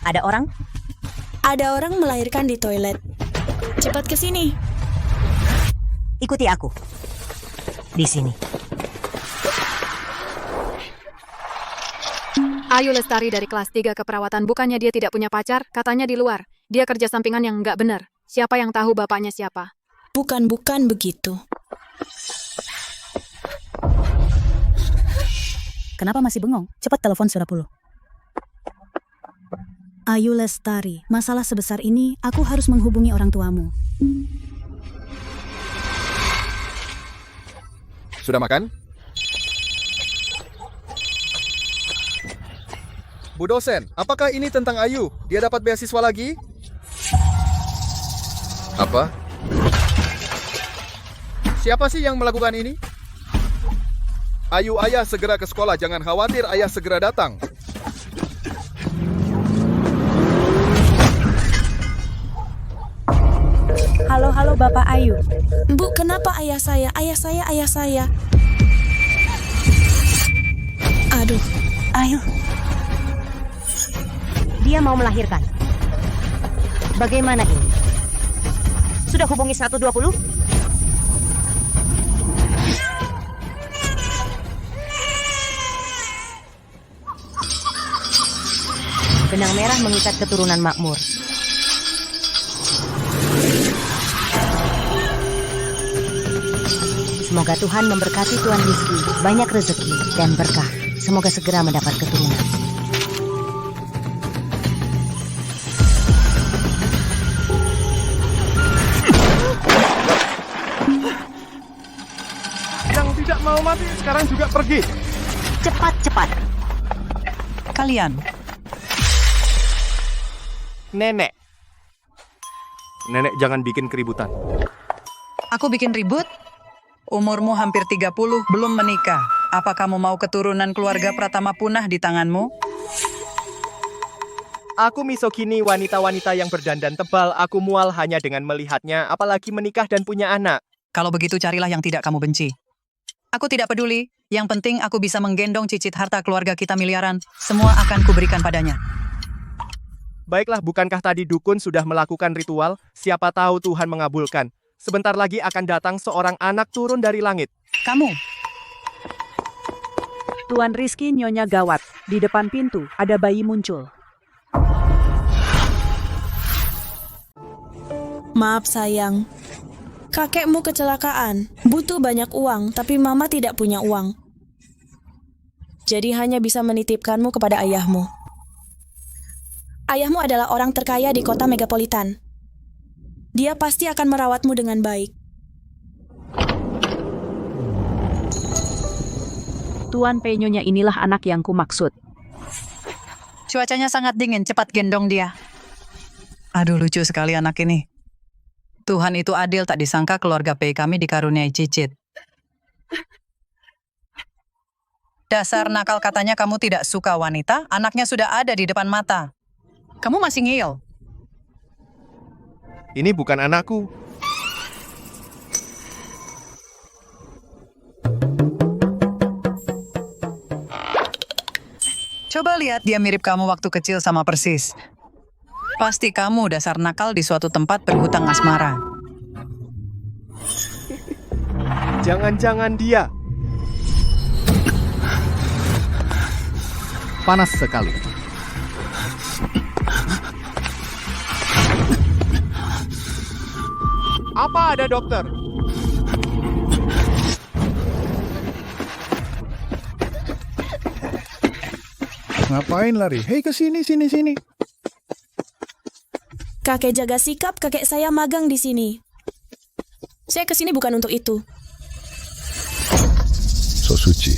Ada orang? Ada orang melahirkan di toilet. Cepat ke sini. Ikuti aku. Di sini. Ayu Lestari dari kelas 3 keperawatan. Bukannya dia tidak punya pacar, katanya di luar. Dia kerja sampingan yang nggak benar. Siapa yang tahu bapaknya siapa? Bukan begitu. Kenapa masih bengong? Cepat telepon Surapulu. Ayu Lestari, masalah sebesar ini, aku harus menghubungi orang tuamu. Sudah makan? Bu dosen, apakah ini tentang Ayu? Dia dapat beasiswa lagi? Apa? Siapa sih yang melakukan ini? Ayu, ayah segera ke sekolah. Jangan khawatir, ayah segera datang. Halo Bapak Ayu. Bu, kenapa ayah saya? Ayah saya. Aduh. Ayu. Dia mau melahirkan. Bagaimana ini? Sudah hubungi 120? Benang merah mengikat keturunan makmur. Semoga Tuhan memberkati Tuan Rizky, banyak rezeki dan berkah. Semoga segera mendapat keturunan. Yang tidak mau mati sekarang juga pergi. Cepat. Kalian. Nenek, jangan bikin keributan. Aku bikin ribut? Umurmu hampir 30, belum menikah. Apa kamu mau keturunan keluarga Pratama punah di tanganmu? Aku misogini wanita-wanita yang berdandan tebal. Aku mual hanya dengan melihatnya, apalagi menikah dan punya anak. Kalau begitu carilah yang tidak kamu benci. Aku tidak peduli. Yang penting aku bisa menggendong cicit harta keluarga kita miliaran. Semua akan kuberikan padanya. Baiklah, bukankah tadi dukun sudah melakukan ritual? Siapa tahu Tuhan mengabulkan. Sebentar lagi akan datang seorang anak turun dari langit. Kamu. Tuan Rizky nyonya gawat. Di depan pintu ada bayi muncul. Maaf sayang. Kakekmu kecelakaan. Butuh banyak uang, tapi mama tidak punya uang. Jadi hanya bisa menitipkanmu kepada ayahmu. Ayahmu adalah orang terkaya di kota megapolitan. Dia pasti akan merawatmu dengan baik. Tuan Penyonya inilah anak yang kumaksud. Cuacanya sangat dingin, cepat gendong dia. Aduh, lucu sekali anak ini. Tuhan itu adil, tak disangka keluarga Pei kami dikaruniai cicit. Dasar nakal, katanya kamu tidak suka wanita, anaknya sudah ada di depan mata. Kamu masih ngeyel. Ini bukan anakku. Coba lihat, dia mirip kamu waktu kecil sama persis. Pasti kamu dasar nakal di suatu tempat berhutang asmara. Jangan-jangan dia. Panas sekali. Apa ada dokter? Ngapain lari? Hei, ke sini. Kakek jaga sikap, kakek saya magang di sini. Saya ke sini bukan untuk itu. So Suci,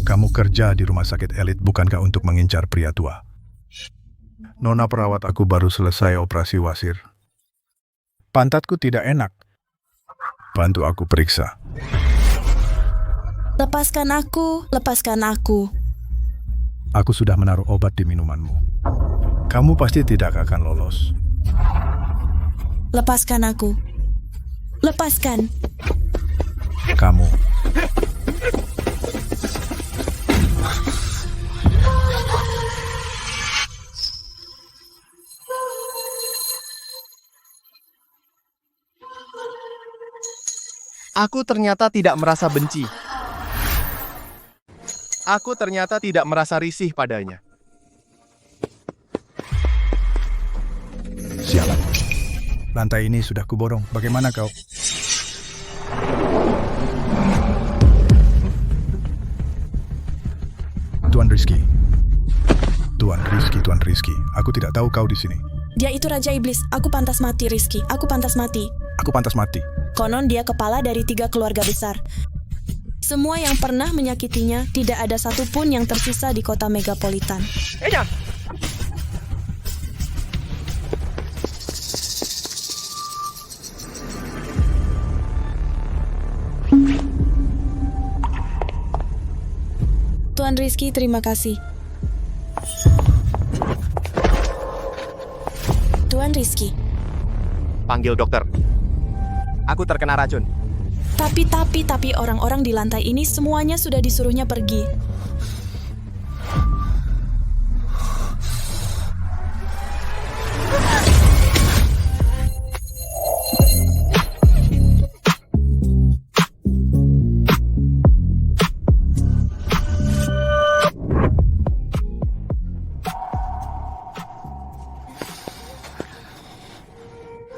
kamu kerja di rumah sakit elit bukankah untuk mengincar pria tua? Nona perawat aku baru selesai operasi wasir. Pantatku tidak enak. Bantu aku periksa. Lepaskan aku. Aku sudah menaruh obat di minumanmu. Kamu pasti tidak akan lolos. Lepaskan aku. Lepaskan. Kamu. Aku ternyata tidak merasa benci. Aku ternyata tidak merasa risih padanya. Sialan. Lantai ini sudah kuborong. Bagaimana kau? Tuan Rizky. Tuan Rizky, Tuan Rizky. Aku tidak tahu kau di sini. Dia itu Raja Iblis. Aku pantas mati, Rizky. Aku pantas mati. Aku pantas mati. Konon dia kepala dari 3 keluarga besar. Semua yang pernah menyakitinya, tidak ada satupun yang tersisa di kota megapolitan. Tuan Rizky, terima kasih. Tuan Rizky. Panggil dokter. Aku terkena racun. Tapi orang-orang di lantai ini semuanya sudah disuruhnya pergi.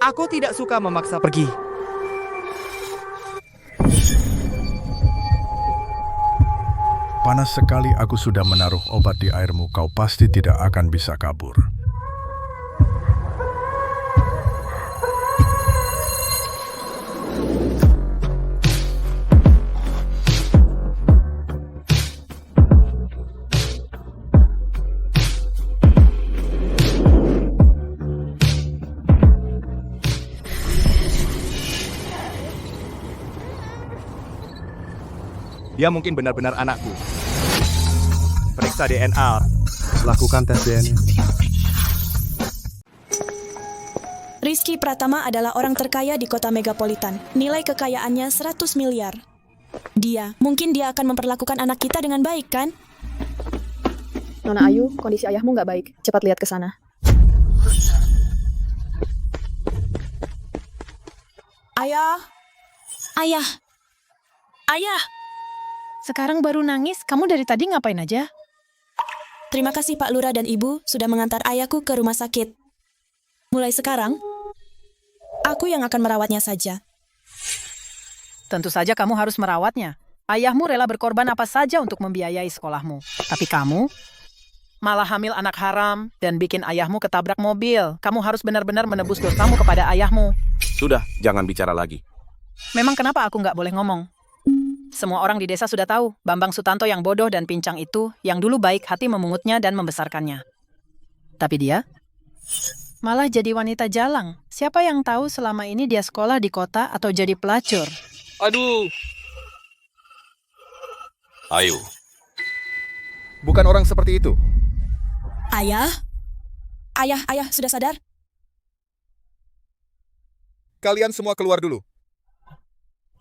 Aku tidak suka memaksa pergi. Panas sekali aku sudah menaruh obat di airmu. Kau pasti tidak akan bisa kabur. Dia mungkin benar-benar anakku. Periksa DNA. Lakukan tes DNA. Rizky Pratama adalah orang terkaya di kota megapolitan. Nilai kekayaannya 100 miliar. Mungkin dia akan memperlakukan anak kita dengan baik, kan? Nona Ayu, kondisi ayahmu nggak baik. Cepat lihat ke sana. Ayah! Ayah! Ayah! Sekarang baru nangis, kamu dari tadi ngapain aja? Terima kasih Pak Lurah dan Ibu sudah mengantar ayahku ke rumah sakit. Mulai sekarang, aku yang akan merawatnya saja. Tentu saja kamu harus merawatnya. Ayahmu rela berkorban apa saja untuk membiayai sekolahmu. Tapi kamu malah hamil anak haram dan bikin ayahmu ketabrak mobil. Kamu harus benar-benar menebus dosamu kepada ayahmu. Sudah, jangan bicara lagi. Memang kenapa aku nggak boleh ngomong? Semua orang di desa sudah tahu, Bambang Sutanto yang bodoh dan pincang itu, yang dulu baik hati memungutnya dan membesarkannya. Tapi dia malah jadi wanita jalang. Siapa yang tahu selama ini dia sekolah di kota atau jadi pelacur? Aduh. Ayu. Bukan orang seperti itu. Ayah? Ayah, sudah sadar? Kalian semua keluar dulu.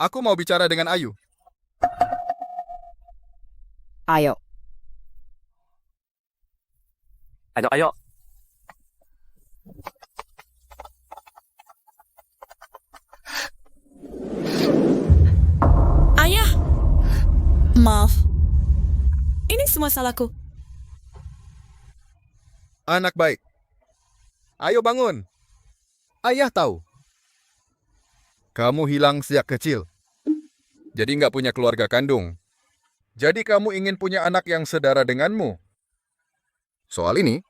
Aku mau bicara dengan Ayu. Ayo. Ayo. Ayah! Maaf. Ini semua salahku. Anak baik. Ayo bangun. Ayah tahu. Kamu hilang sejak kecil. Jadi nggak punya keluarga kandung. Jadi kamu ingin punya anak yang sedara denganmu. Soal ini,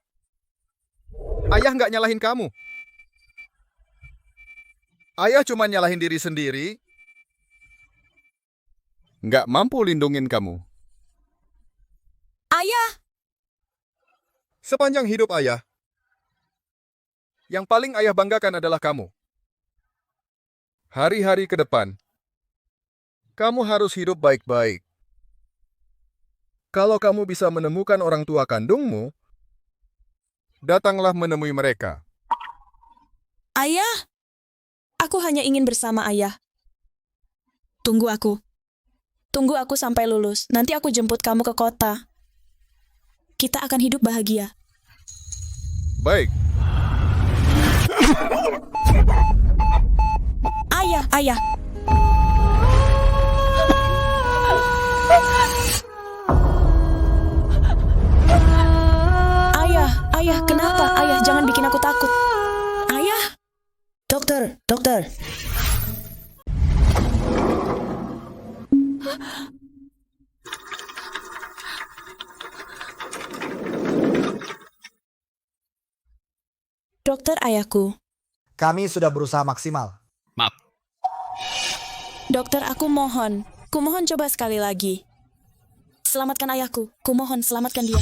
ayah nggak nyalahin kamu. Ayah cuma nyalahin diri sendiri. Nggak mampu lindungin kamu. Ayah! Sepanjang hidup ayah, yang paling ayah banggakan adalah kamu. Hari-hari ke depan, kamu harus hidup baik-baik. Kalau kamu bisa menemukan orang tua kandungmu, datanglah menemui mereka. Ayah! Aku hanya ingin bersama ayah. Tunggu aku. Tunggu aku sampai lulus. Nanti aku jemput kamu ke kota. Kita akan hidup bahagia. Baik. Ayah! Ayah, kenapa? Ayah, jangan bikin aku takut. Ayah! Dokter. Dokter, ayahku. Kami sudah berusaha maksimal. Maaf. Dokter, aku mohon. Kumohon coba sekali lagi. Selamatkan ayahku. Kumohon, selamatkan dia.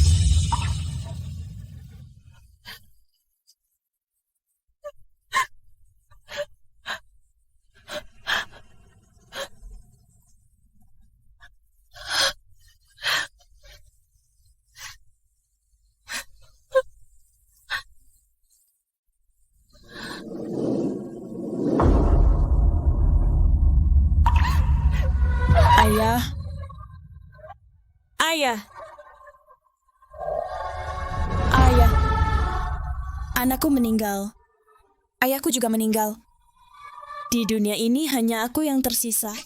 Ayah. Anakku meninggal. Ayahku juga meninggal. Di dunia ini hanya aku yang tersisa.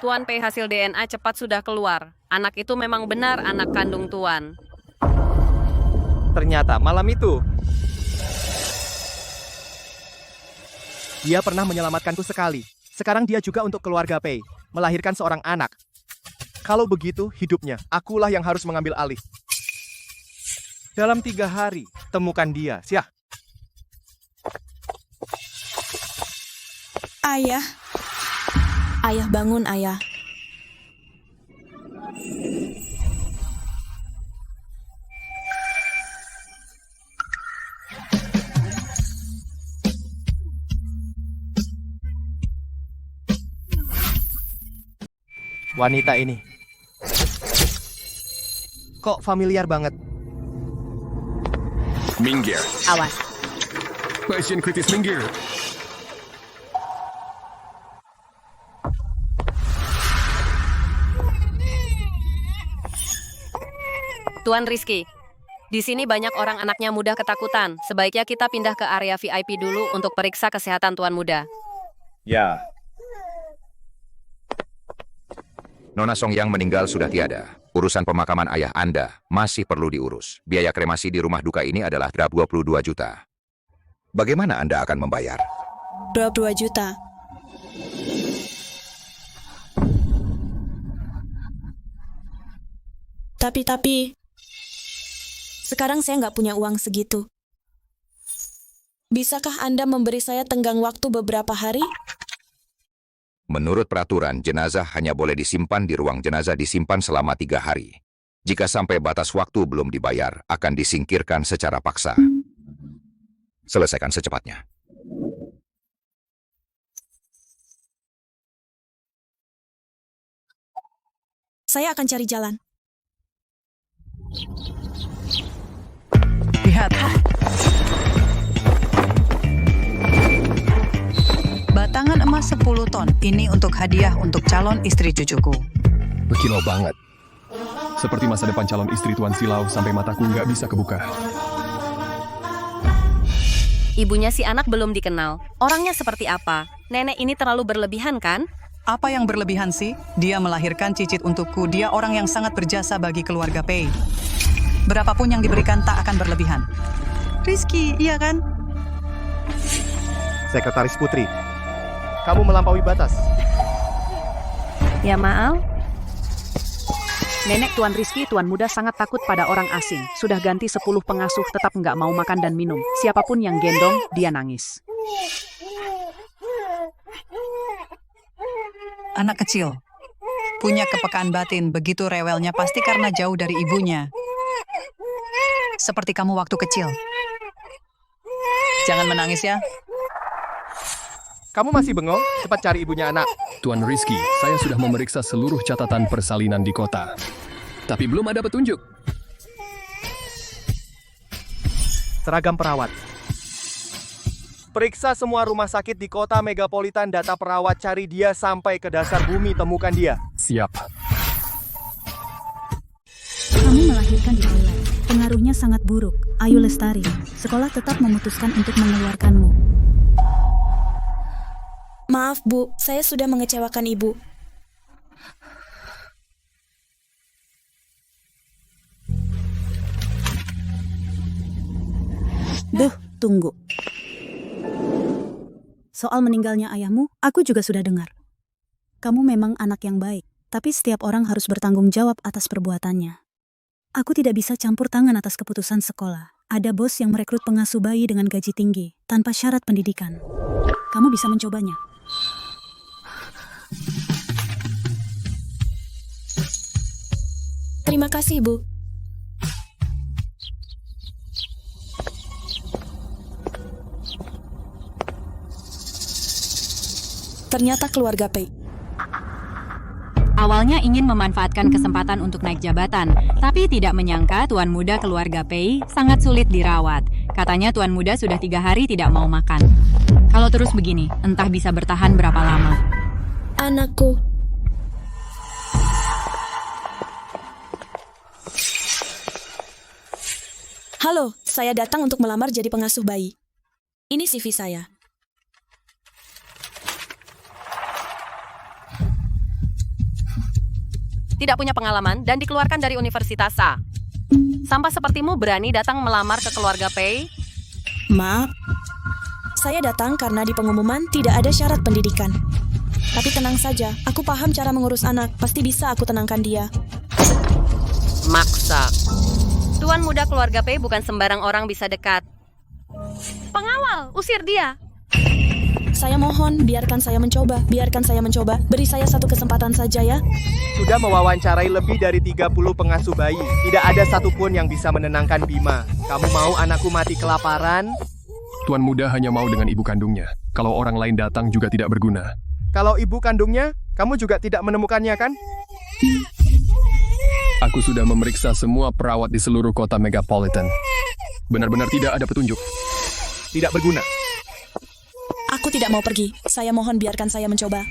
Tuan P, hasil DNA cepat sudah keluar. Anak itu memang benar anak kandung Tuan. Ternyata malam itu dia pernah menyelamatkanku sekali. Sekarang dia juga untuk keluarga Pei, melahirkan seorang anak. Kalau begitu hidupnya, akulah yang harus mengambil alih. Dalam 3 hari, temukan dia, Siah. Ayah. Ayah, bangun, ayah. Wanita ini. Kok familiar banget? Minggir. Awas. Pasien kritis minggir. Tuan Rizky, di sini banyak orang anaknya muda ketakutan. Sebaiknya kita pindah ke area VIP dulu untuk periksa kesehatan Tuan muda. Ya. Nona Song yang meninggal sudah tiada. Urusan pemakaman ayah Anda masih perlu diurus. Biaya kremasi di rumah duka ini adalah 22 juta. Bagaimana Anda akan membayar? 22 juta. Tapi, sekarang saya nggak punya uang segitu. Bisakah Anda memberi saya tenggang waktu beberapa hari? Menurut peraturan, jenazah hanya boleh disimpan di ruang jenazah disimpan selama 3 hari. Jika sampai batas waktu belum dibayar, akan disingkirkan secara paksa. Selesaikan secepatnya. Saya akan cari jalan. Lihat. Batangan emas 10 ton. Ini untuk hadiah untuk calon istri cucuku. Berkilau banget. Seperti masa depan calon istri Tuan Silau sampai mataku nggak bisa kebuka. Ibunya si anak belum dikenal. Orangnya seperti apa? Nenek ini terlalu berlebihan kan? Apa yang berlebihan sih? Dia melahirkan cicit untukku. Dia orang yang sangat berjasa bagi keluarga Pei. Berapapun yang diberikan tak akan berlebihan. Rizky, iya kan? Sekretaris Putri, kamu melampaui batas. Ya maaf. Nenek Tuan Rizky, Tuan muda sangat takut pada orang asing. Sudah ganti 10 pengasuh tetap nggak mau makan dan minum. Siapapun yang gendong, dia nangis. Anak kecil. Punya kepekaan batin, begitu rewelnya pasti karena jauh dari ibunya. Seperti kamu waktu kecil. Jangan menangis ya. Kamu masih bengong? Cepat cari ibunya anak. Tuan Rizky, saya sudah memeriksa seluruh catatan persalinan di kota. Tapi belum ada petunjuk. Seragam perawat. Periksa semua rumah sakit di kota megapolitan, data perawat, cari dia sampai ke dasar bumi, temukan dia. Siap. Kamu melahirkan di toilet. Pengaruhnya sangat buruk. Ayu Lestari, sekolah tetap memutuskan untuk mengeluarkanmu. Maaf, Bu. Saya sudah mengecewakan Ibu. Duh, tunggu. Soal meninggalnya ayahmu, aku juga sudah dengar. Kamu memang anak yang baik, tapi setiap orang harus bertanggung jawab atas perbuatannya. Aku tidak bisa campur tangan atas keputusan sekolah. Ada bos yang merekrut pengasuh bayi dengan gaji tinggi, tanpa syarat pendidikan. Kamu bisa mencobanya. Terima kasih, Bu. Ternyata keluarga Pei. Awalnya ingin memanfaatkan kesempatan untuk naik jabatan, tapi tidak menyangka tuan muda keluarga Pei sangat sulit dirawat. Katanya tuan muda sudah 3 hari tidak mau makan. Kalau terus begini, entah bisa bertahan berapa lama. Anakku. Halo, saya datang untuk melamar jadi pengasuh bayi. Ini CV saya. Tidak punya pengalaman dan dikeluarkan dari Universitas A. Sampah sepertimu berani datang melamar ke keluarga Pei? Maaf, saya datang karena di pengumuman tidak ada syarat pendidikan. Tapi tenang saja, aku paham cara mengurus anak. Pasti bisa aku tenangkan dia. Maksa. Tuan muda keluarga Pei bukan sembarang orang bisa dekat. Pengawal, usir dia. Saya mohon, biarkan saya mencoba. Biarkan saya mencoba. Beri saya satu kesempatan saja ya. Sudah mewawancarai lebih dari 30 pengasuh bayi. Tidak ada satupun yang bisa menenangkan Bima. Kamu mau anakku mati kelaparan? Tuan muda hanya mau dengan ibu kandungnya. Kalau orang lain datang juga tidak berguna. Kalau ibu kandungnya, kamu juga tidak menemukannya kan? Aku sudah memeriksa semua perawat di seluruh kota megapolitan. Benar-benar tidak ada petunjuk. Tidak berguna. Aku tidak mau pergi. Saya mohon biarkan saya mencoba.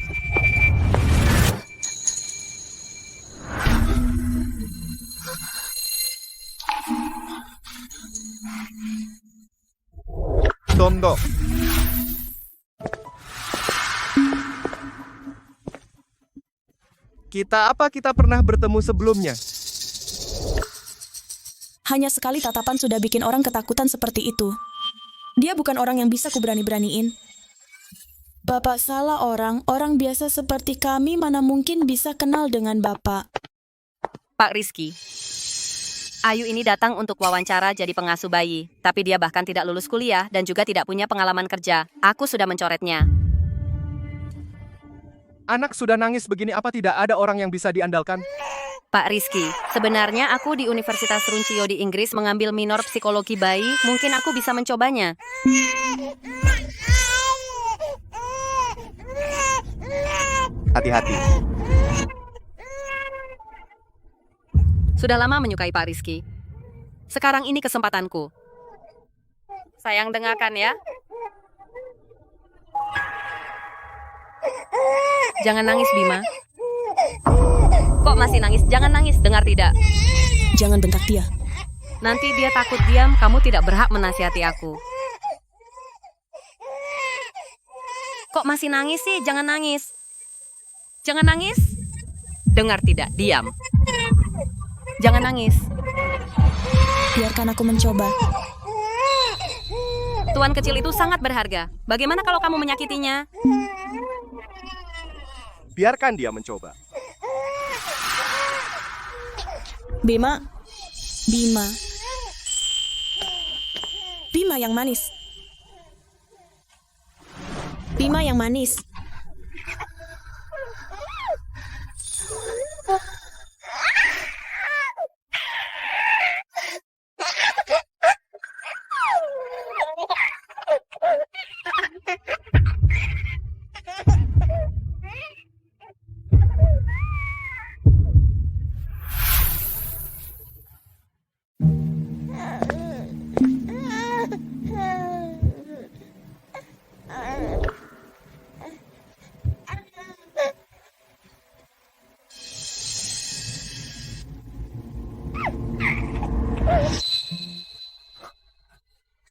Tondo. Kita pernah bertemu sebelumnya? Hanya sekali tatapan sudah bikin orang ketakutan seperti itu. Dia bukan orang yang bisa kuberani-beraniin. Bapak salah orang biasa seperti kami mana mungkin bisa kenal dengan Bapak. Pak Rizky, Ayu ini datang untuk wawancara jadi pengasuh bayi, tapi dia bahkan tidak lulus kuliah dan juga tidak punya pengalaman kerja. Aku sudah mencoretnya. Anak sudah nangis begini, apa tidak ada orang yang bisa diandalkan? Pak Rizky, sebenarnya aku di Universitas Runcio di Inggris mengambil minor psikologi bayi, mungkin aku bisa mencobanya. Hati-hati. Sudah lama menyukai Pak Rizky. Sekarang ini kesempatanku. Sayang, dengarkan ya. Jangan nangis, Bima. Kok masih nangis? Jangan nangis, dengar tidak? Jangan bentak dia. Nanti dia takut diam, kamu tidak berhak menasihati aku. Kok masih nangis sih? Jangan nangis. Jangan nangis. Dengar tidak? Diam. Jangan nangis. Biarkan aku mencoba. Tuan kecil itu sangat berharga. Bagaimana kalau kamu menyakitinya? Biarkan dia mencoba. Bima. Bima. Bima yang manis. Bima yang manis.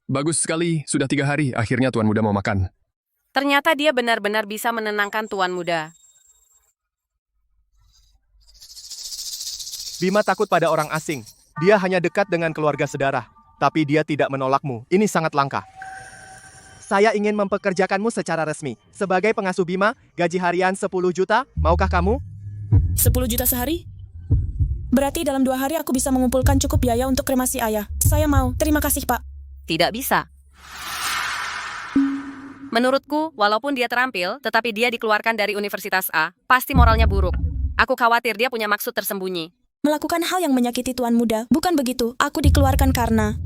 Bagus sekali, sudah 3 hari, akhirnya Tuan Muda mau makan. Ternyata dia benar-benar bisa menenangkan Tuan Muda. Bima takut pada orang asing. Dia hanya dekat dengan keluarga sedarah. Tapi dia tidak menolakmu. Ini sangat langka. Saya ingin mempekerjakanmu secara resmi. Sebagai pengasuh Bima, gaji harian 10 juta. Maukah kamu? 10 juta sehari? Berarti dalam 2 hari aku bisa mengumpulkan cukup biaya untuk kremasi ayah. Saya mau. Terima kasih, Pak. Tidak bisa. Menurutku, walaupun dia terampil, tetapi dia dikeluarkan dari Universitas A, pasti moralnya buruk. Aku khawatir dia punya maksud tersembunyi. Melakukan hal yang menyakiti Tuan Muda. Bukan begitu. Aku dikeluarkan karena...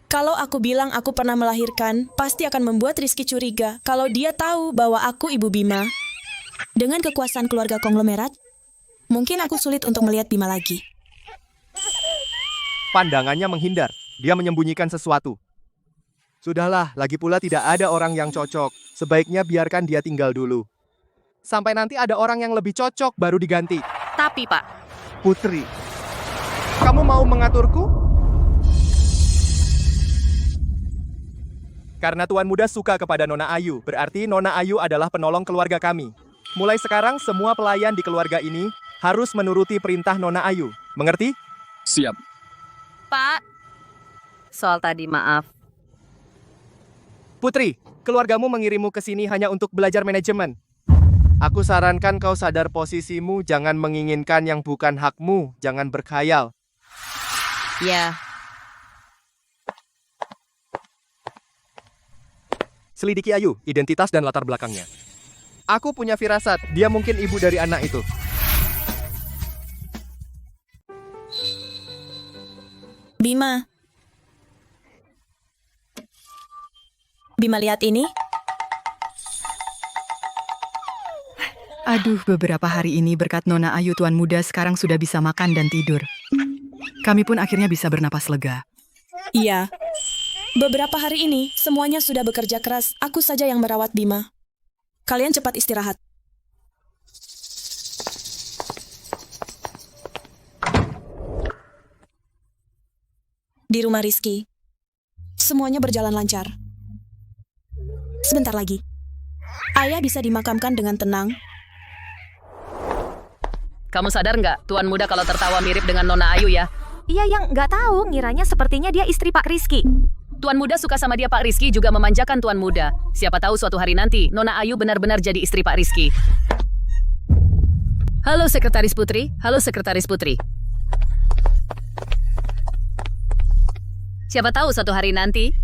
Kalau aku bilang aku pernah melahirkan, pasti akan membuat Rizky curiga kalau dia tahu bahwa aku ibu Bima. Dengan kekuasaan keluarga konglomerat, mungkin aku sulit untuk melihat Bima lagi. Pandangannya menghindar. Dia menyembunyikan sesuatu. Sudahlah, lagi pula tidak ada orang yang cocok. Sebaiknya biarkan dia tinggal dulu. Sampai nanti ada orang yang lebih cocok baru diganti. Tapi, Pak, Putri, kamu mau mengaturku? Karena Tuan Muda suka kepada Nona Ayu, berarti Nona Ayu adalah penolong keluarga kami. Mulai sekarang, semua pelayan di keluarga ini harus menuruti perintah Nona Ayu. Mengerti? Siap. Pak. Soal tadi, maaf. Putri, keluargamu mengirimmu ke sini hanya untuk belajar manajemen. Aku sarankan kau sadar posisimu, jangan menginginkan yang bukan hakmu, jangan berkhayal. Ya. Selidiki Ayu, identitas dan latar belakangnya. Aku punya firasat, dia mungkin ibu dari anak itu. Bima. Bima, lihat ini. Aduh, beberapa hari ini berkat Nona Ayu Tuan Muda sekarang sudah bisa makan dan tidur. Kami pun akhirnya bisa bernapas lega. Iya. Beberapa hari ini, semuanya sudah bekerja keras. Aku saja yang merawat Bima. Kalian cepat istirahat. Di rumah Rizky, semuanya berjalan lancar. Sebentar lagi, ayah bisa dimakamkan dengan tenang. Kamu sadar nggak, Tuan Muda kalau tertawa mirip dengan Nona Ayu ya? Iya, yang nggak tahu, ngiranya sepertinya dia istri Pak Rizky. Tuan Muda suka sama dia, Pak Rizky juga memanjakan Tuan Muda. Siapa tahu suatu hari nanti, Nona Ayu benar-benar jadi istri Pak Rizky. Halo Sekretaris Putri, halo Sekretaris Putri. Siapa tahu suatu hari nanti,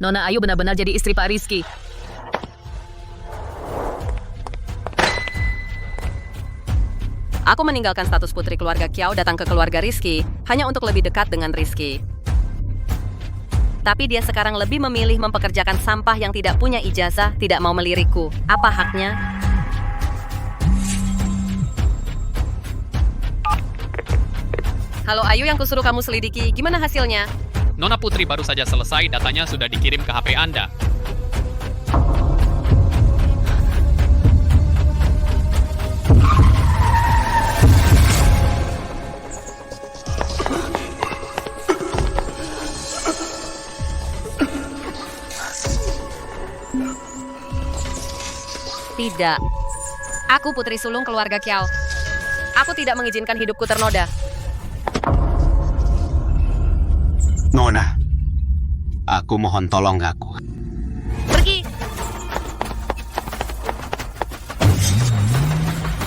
Nona Ayu benar-benar jadi istri Pak Rizky. Aku meninggalkan status putri keluarga Kiao datang ke keluarga Rizky hanya untuk lebih dekat dengan Rizky. Tapi dia sekarang lebih memilih mempekerjakan sampah yang tidak punya ijazah, tidak mau melirikku. Apa haknya? Halo Ayu, yang kusuruh kamu selidiki, gimana hasilnya? Nona Putri baru saja selesai, datanya sudah dikirim ke HP Anda. Tidak. Aku putri sulung keluarga Kiao. Aku tidak mengizinkan hidupku ternoda. Nona, aku mohon tolong aku. Pergi!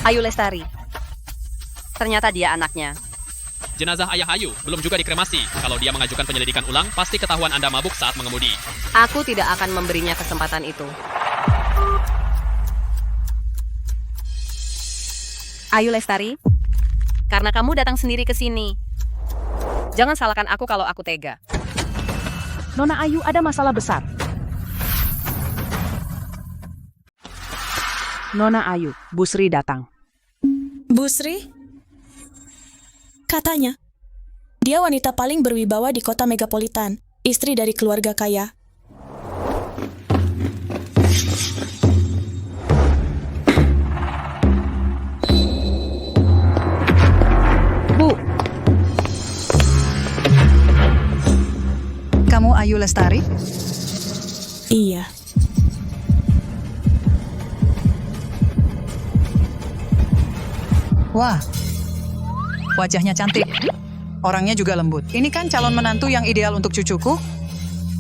Ayu Lestari. Ternyata dia anaknya. Jenazah Ayah Ayu belum juga dikremasi. Kalau dia mengajukan penyelidikan ulang, pasti ketahuan Anda mabuk saat mengemudi. Aku tidak akan memberinya kesempatan itu. Ayu Lestari, karena kamu datang sendiri ke sini. Jangan salahkan aku kalau aku tega. Nona Ayu, ada masalah besar. Nona Ayu, Bu Sri datang. Bu Sri? Katanya, dia wanita paling berwibawa di kota megapolitan, istri dari keluarga kaya. Ayu Lestari? Iya. Wah, wajahnya cantik. Orangnya juga lembut. Ini kan calon menantu yang ideal untuk cucuku.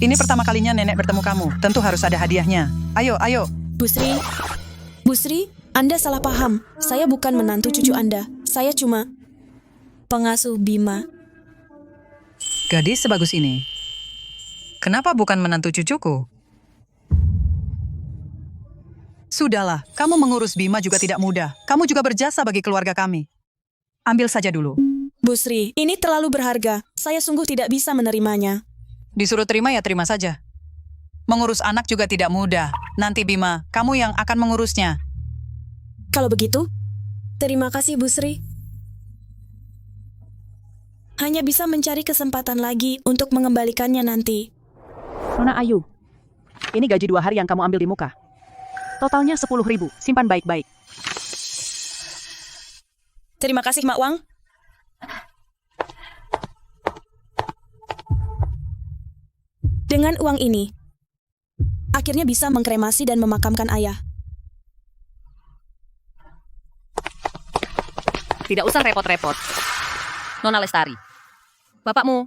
Ini pertama kalinya nenek bertemu kamu. Tentu harus ada hadiahnya. Ayo, ayo. Bu Sri, Anda salah paham. Saya bukan menantu cucu Anda. Saya cuma pengasuh Bima. Gadis sebagus ini. Kenapa bukan menantu cucuku? Sudahlah, kamu mengurus Bima juga tidak mudah. Kamu juga berjasa bagi keluarga kami. Ambil saja dulu. Bu Sri, ini terlalu berharga. Saya sungguh tidak bisa menerimanya. Disuruh terima ya terima saja. Mengurus anak juga tidak mudah. Nanti Bima, kamu yang akan mengurusnya. Kalau begitu, terima kasih Bu Sri. Hanya bisa mencari kesempatan lagi untuk mengembalikannya nanti. Nona Ayu, ini gaji 2 hari yang kamu ambil di muka. Totalnya 10.000, simpan baik-baik. Terima kasih, Mak Wang. Dengan uang ini, akhirnya bisa mengkremasi dan memakamkan ayah. Tidak usah repot-repot. Nona Lestari, bapakmu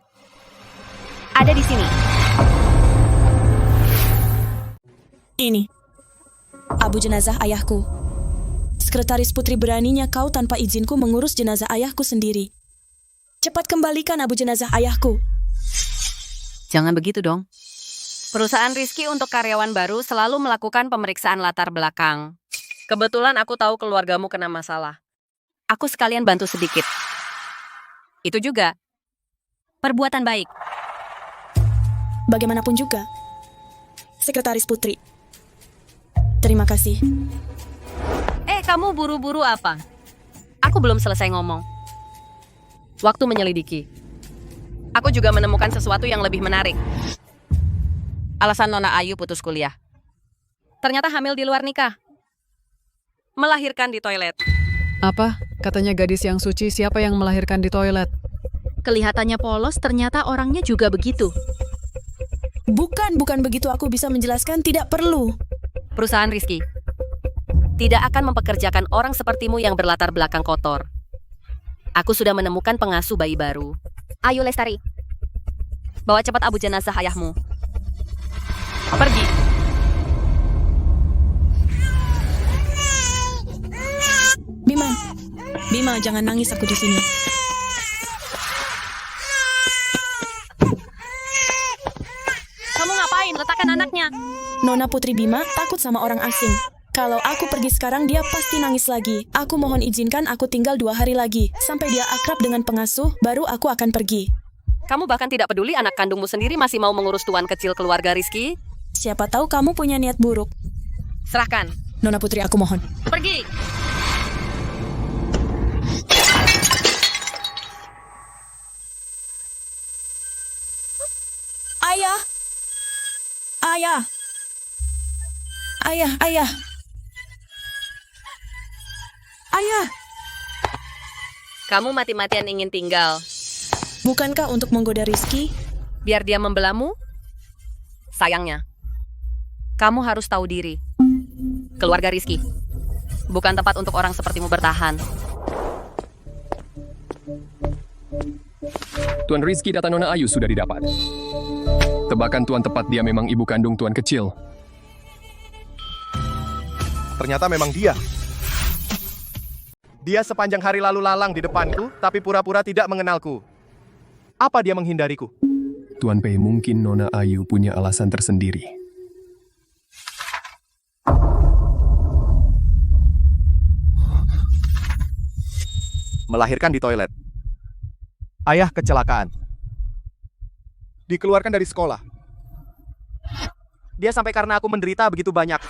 ada di sini. Ini, abu jenazah ayahku. Sekretaris Putri beraninya kau tanpa izinku mengurus jenazah ayahku sendiri. Cepat kembalikan abu jenazah ayahku. Jangan begitu dong. Perusahaan Rizky untuk karyawan baru selalu melakukan pemeriksaan latar belakang. Kebetulan aku tahu keluargamu kena masalah. Aku sekalian bantu sedikit. Itu juga perbuatan baik. Bagaimanapun juga, Sekretaris Putri. Terima kasih. Kamu buru-buru apa? Aku belum selesai ngomong. Waktu menyelidiki. Aku juga menemukan sesuatu yang lebih menarik. Alasan Nona Ayu putus kuliah. Ternyata hamil di luar nikah. Melahirkan di toilet. Apa? Katanya gadis yang suci, siapa yang melahirkan di toilet? Kelihatannya polos, ternyata orangnya juga begitu. Bukan begitu, aku bisa menjelaskan, tidak perlu. Perusahaan Rizky tidak akan mempekerjakan orang sepertimu yang berlatar belakang kotor. Aku sudah menemukan pengasuh bayi baru. Ayu Lestari, bawa cepat abu jenazah ayahmu. Pergi. Bima, jangan nangis, aku di sini. Kamu ngapain? Letakkan anaknya. Nona Putri Bima takut sama orang asing. Kalau aku pergi sekarang, dia pasti nangis lagi. Aku mohon izinkan aku tinggal 2 hari lagi. Sampai dia akrab dengan pengasuh, baru aku akan pergi. Kamu bahkan tidak peduli anak kandungmu sendiri masih mau mengurus tuan kecil keluarga Rizky? Siapa tahu kamu punya niat buruk. Serahkan. Nona Putri, aku mohon. Pergi. Ayah. Kamu mati-matian ingin tinggal. Bukankah untuk menggoda Rizky? Biar dia membelamu? Sayangnya, kamu harus tahu diri. Keluarga Rizky bukan tempat untuk orang sepertimu bertahan. Tuan Rizky data Nona Ayu sudah didapat. Tebakan Tuan tepat, dia memang ibu kandung Tuan kecil. Ternyata memang dia. Dia sepanjang hari lalu lalang di depanku, tapi pura-pura tidak mengenalku. Apa dia menghindariku? Tuan Pei, mungkin Nona Ayu punya alasan tersendiri. Melahirkan di toilet. Ayah kecelakaan. Dikeluarkan dari sekolah. Dia sampai karena aku menderita begitu banyak.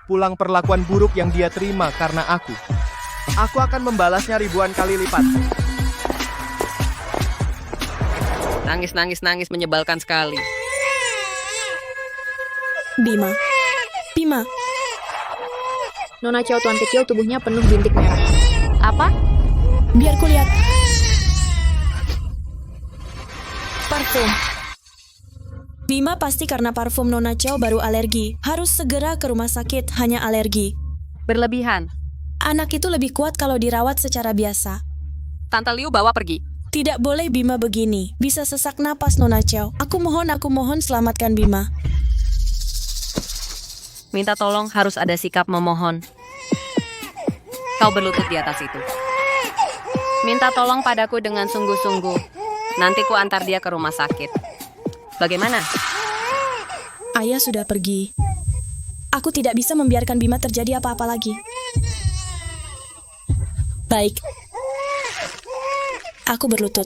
Pulang perlakuan buruk yang dia terima karena aku. Aku akan membalasnya ribuan kali lipat. Nangis menyebalkan sekali. Bima. Nona Chow tuan kecil tubuhnya penuh bintik merah. Apa? Biar kulihat. Parfum. Bima pasti karena parfum Nona Chow baru alergi. Harus segera ke rumah sakit, hanya alergi. Berlebihan. Anak itu lebih kuat kalau dirawat secara biasa. Tante Liu bawa pergi. Tidak boleh Bima begini. Bisa sesak napas Nona Chow. Aku mohon selamatkan Bima. Minta tolong harus ada sikap memohon. Kau berlutut di atas itu. Minta tolong padaku dengan sungguh-sungguh. Nanti ku antar dia ke rumah sakit. Bagaimana? Ayah sudah pergi. Aku tidak bisa membiarkan Bima terjadi apa-apa lagi. Baik. Aku berlutut.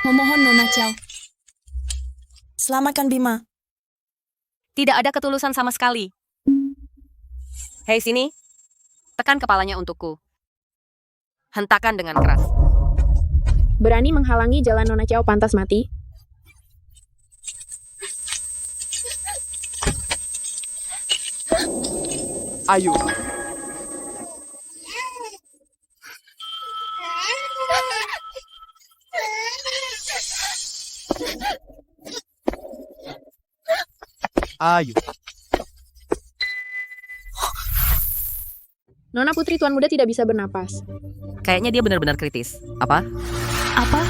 Memohon Nona Chow. Selamatkan Bima. Tidak ada ketulusan sama sekali. Hei sini. Tekan kepalanya untukku. Hentakan dengan keras. Berani menghalangi jalan Nona Chow pantas mati. Ayu. Ayu. Nona Putri Tuan Muda tidak bisa bernapas. Kayaknya dia benar-benar kritis. Apa? Apa?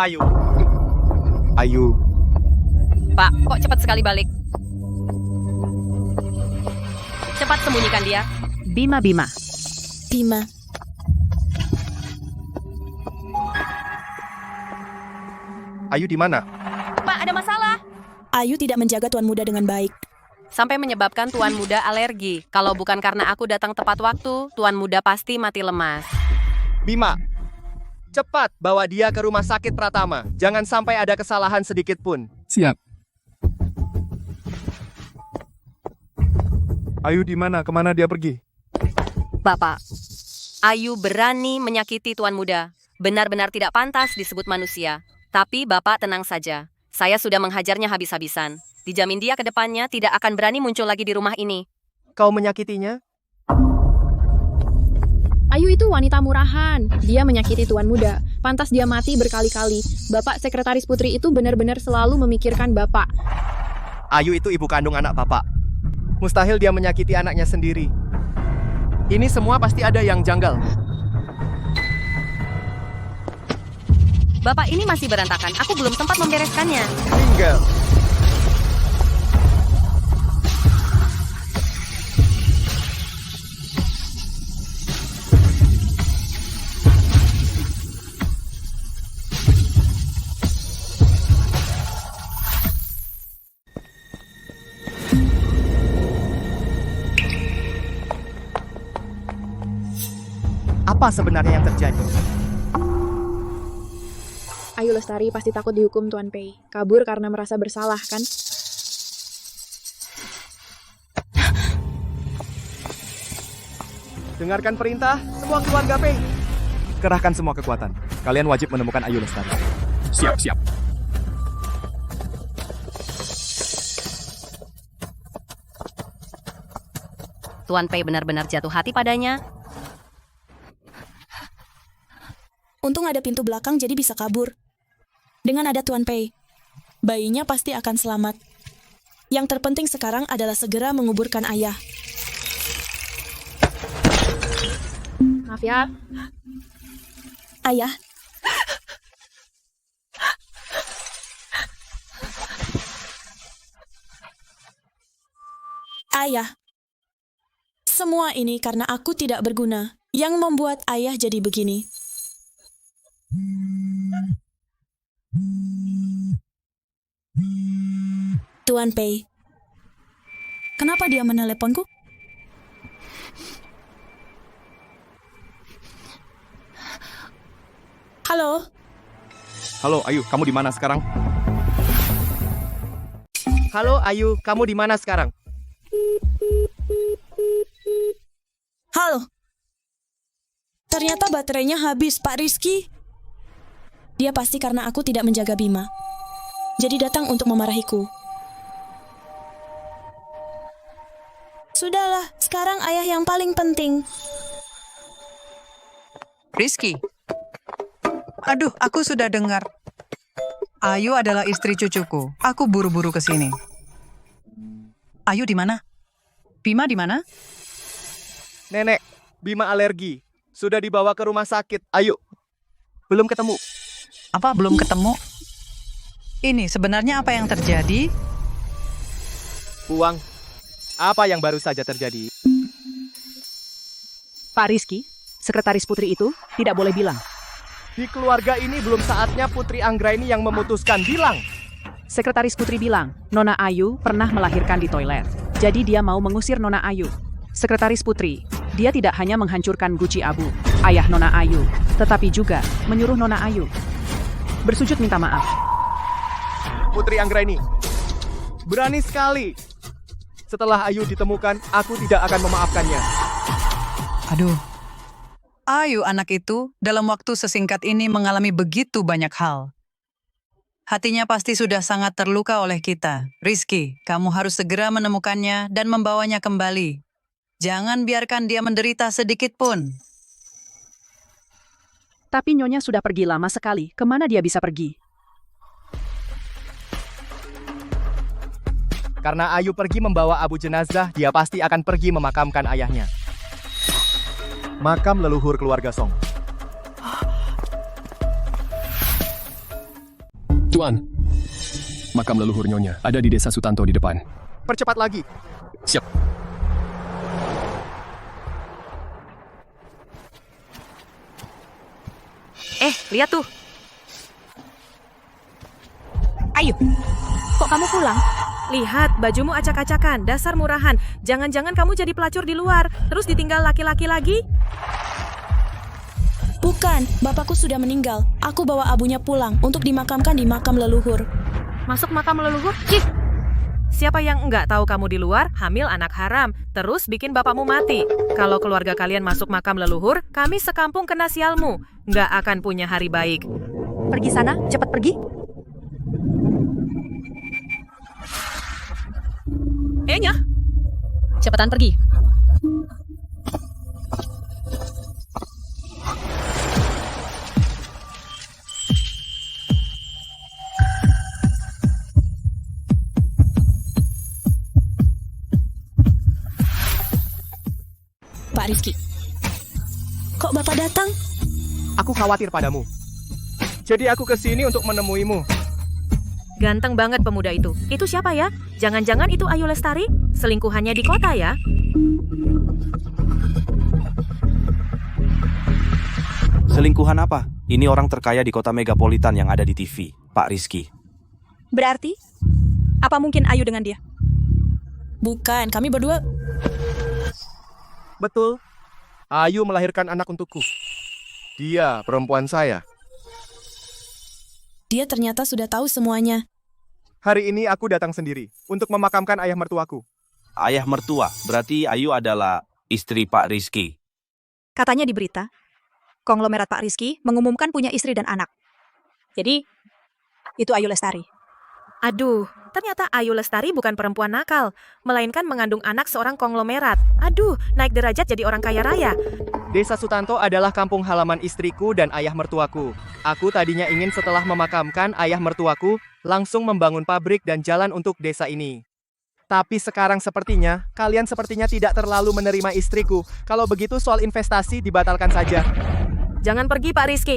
Ayu. Ayu. Pak, kok cepat sekali balik? Cepat sembunyikan dia. Bima. Bima. Ayu di mana? Pak, ada masalah. Ayu tidak menjaga Tuan Muda dengan baik. Sampai menyebabkan Tuan Muda alergi. Kalau bukan karena aku datang tepat waktu, Tuan Muda pasti mati lemas. Bima, cepat bawa dia ke rumah sakit Pratama. Jangan sampai ada kesalahan sedikit pun. Siap. Ayu di mana? Kemana dia pergi? Bapak, Ayu berani menyakiti Tuan Muda. Benar-benar tidak pantas disebut manusia. Tapi Bapak tenang saja. Saya sudah menghajarnya habis-habisan. Dijamin dia ke depannya tidak akan berani muncul lagi di rumah ini. Kau menyakitinya? Ayu itu wanita murahan. Dia menyakiti Tuan Muda. Pantas dia mati berkali-kali. Bapak Sekretaris Putri itu benar-benar selalu memikirkan Bapak. Ayu itu ibu kandung anak Bapak. Mustahil dia menyakiti anaknya sendiri. Ini semua pasti ada yang janggal. Bapak ini masih berantakan. Aku belum sempat membereskannya. Tinggal. Apa sebenarnya yang terjadi? Ayu Lestari pasti takut dihukum Tuan Pei. Kabur karena merasa bersalah, kan? Dengarkan perintah, semua keluarga Pei. Kerahkan semua kekuatan. Kalian wajib menemukan Ayu Lestari. Siap. Tuan Pei benar-benar jatuh hati padanya. Untung ada pintu belakang jadi bisa kabur. Dengan ada Tuan Pei, bayinya pasti akan selamat. Yang terpenting sekarang adalah segera menguburkan ayah. Maaf ya. Ayah. Ayah. Semua ini karena aku tidak berguna, yang membuat ayah jadi begini. Tuan Pei, kenapa dia meneleponku? Halo? Halo Ayu, kamu di mana sekarang? Halo Ayu, kamu di mana sekarang? Halo? Ternyata baterainya habis, Pak Rizky. Dia pasti karena aku tidak menjaga Bima. Jadi datang untuk memarahiku. Sudahlah, sekarang ayah yang paling penting. Rizky. Aduh, aku sudah dengar. Ayu adalah istri cucuku. Aku buru-buru ke sini. Ayu di mana? Bima di mana? Nenek, Bima alergi. Sudah dibawa ke rumah sakit. Ayo. Belum ketemu. Apa belum ketemu? Ini sebenarnya apa yang terjadi? Puang, apa yang baru saja terjadi? Pak Rizky, sekretaris putri itu tidak boleh bilang. Di keluarga ini belum saatnya Putri Anggraini yang memutuskan. Bilang. Sekretaris putri bilang, Nona Ayu pernah melahirkan di toilet. Jadi dia mau mengusir Nona Ayu. Sekretaris putri, dia tidak hanya menghancurkan guci abu, ayah Nona Ayu, tetapi juga menyuruh Nona Ayu bersujud minta maaf. Putri Anggraini, berani sekali. Setelah Ayu ditemukan, aku tidak akan memaafkannya. Aduh. Ayu anak itu dalam waktu sesingkat ini mengalami begitu banyak hal. Hatinya pasti sudah sangat terluka oleh kita. Rizky, kamu harus segera menemukannya dan membawanya kembali. Jangan biarkan dia menderita sedikit pun. Tapi Nyonya sudah pergi lama sekali. Kemana dia bisa pergi? Karena Ayu pergi membawa abu jenazah, dia pasti akan pergi memakamkan ayahnya. Makam leluhur keluarga Song. Tuan, makam leluhur Nyonya ada di desa Sutanto di depan. Percepat lagi. Siap. Lihat tuh. Ayo, kok kamu pulang? Lihat, bajumu acak-acakan, dasar murahan. Jangan-jangan kamu jadi pelacur di luar, terus ditinggal laki-laki lagi? Bukan, bapakku sudah meninggal. Aku bawa abunya pulang untuk dimakamkan di makam leluhur. Masuk makam leluhur? Cih! Siapa yang enggak tahu kamu di luar, hamil anak haram, terus bikin bapakmu mati. Kalau keluarga kalian masuk makam leluhur, kami sekampung kena sialmu. Nggak akan punya hari baik. Pergi sana, cepat pergi. Nya, cepetan pergi. Pak Rizky, kok Bapak datang? Aku khawatir padamu. Jadi aku ke sini untuk menemuimu. Ganteng banget pemuda itu. Itu siapa ya? Jangan-jangan itu Ayu Lestari? Selingkuhannya di kota ya? Selingkuhan apa? Ini orang terkaya di kota megapolitan yang ada di TV, Pak Rizky. Berarti, apa mungkin Ayu dengan dia? Bukan, kami berdua... Betul. Ayu melahirkan anak untukku. Dia perempuan saya. Dia ternyata sudah tahu semuanya. Hari ini aku datang sendiri untuk memakamkan ayah mertuaku. Ayah mertua, berarti Ayu adalah istri Pak Rizky. Katanya di berita, konglomerat Pak Rizky mengumumkan punya istri dan anak. Jadi, itu Ayu Lestari. Aduh, ternyata Ayu Lestari bukan perempuan nakal, melainkan mengandung anak seorang konglomerat. Aduh, naik derajat jadi orang kaya raya. Desa Sutanto adalah kampung halaman istriku dan ayah mertuaku. Aku tadinya ingin setelah memakamkan ayah mertuaku, langsung membangun pabrik dan jalan untuk desa ini. Tapi sekarang sepertinya, kalian sepertinya tidak terlalu menerima istriku. Kalau begitu soal investasi dibatalkan saja. Jangan pergi Pak Rizky.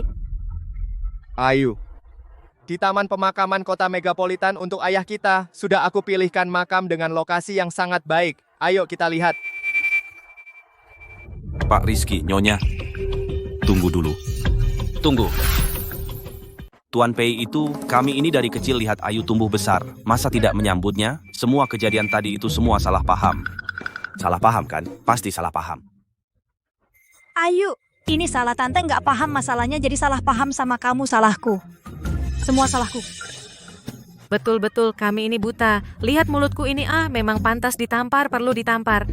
Ayu. Di taman pemakaman kota megapolitan untuk ayah kita, sudah aku pilihkan makam dengan lokasi yang sangat baik. Ayo kita lihat. Pak Rizky, Nyonya. Tunggu dulu. Tunggu. Tuan Pei itu, kami ini dari kecil lihat Ayu tumbuh besar. Masa tidak menyambutnya? Semua kejadian tadi itu semua salah paham. Salah paham kan? Pasti salah paham. Ayu, ini salah tante nggak paham masalahnya jadi salah paham sama kamu salahku. Semua salahku. Betul-betul kami ini buta. Lihat mulutku ini memang pantas ditampar, perlu ditampar.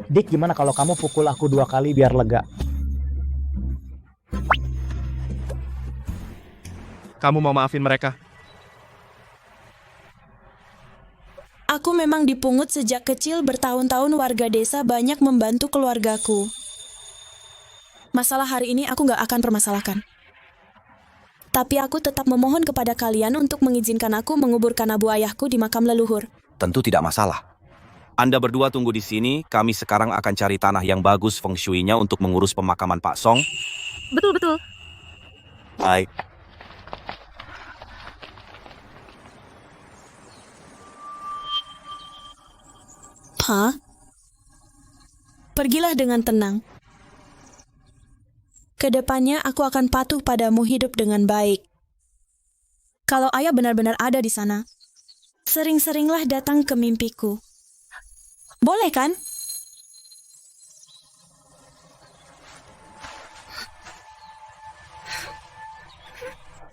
Dik, gimana kalau kamu pukul aku 2 kali biar lega? Kamu mau maafin mereka? Aku memang dipungut sejak kecil, bertahun-tahun warga desa banyak membantu keluargaku. Masalah hari ini aku nggak akan permasalahkan. Tapi aku tetap memohon kepada kalian untuk mengizinkan aku menguburkan abu ayahku di makam leluhur. Tentu tidak masalah. Anda berdua tunggu di sini, kami sekarang akan cari tanah yang bagus feng shui-nya untuk mengurus pemakaman Pak Song. Betul-betul. Baik. Hah? Pergilah dengan tenang. Kedepannya aku akan patuh padamu, hidup dengan baik. Kalau ayah benar-benar ada di sana, sering-seringlah datang ke mimpiku. Boleh kan?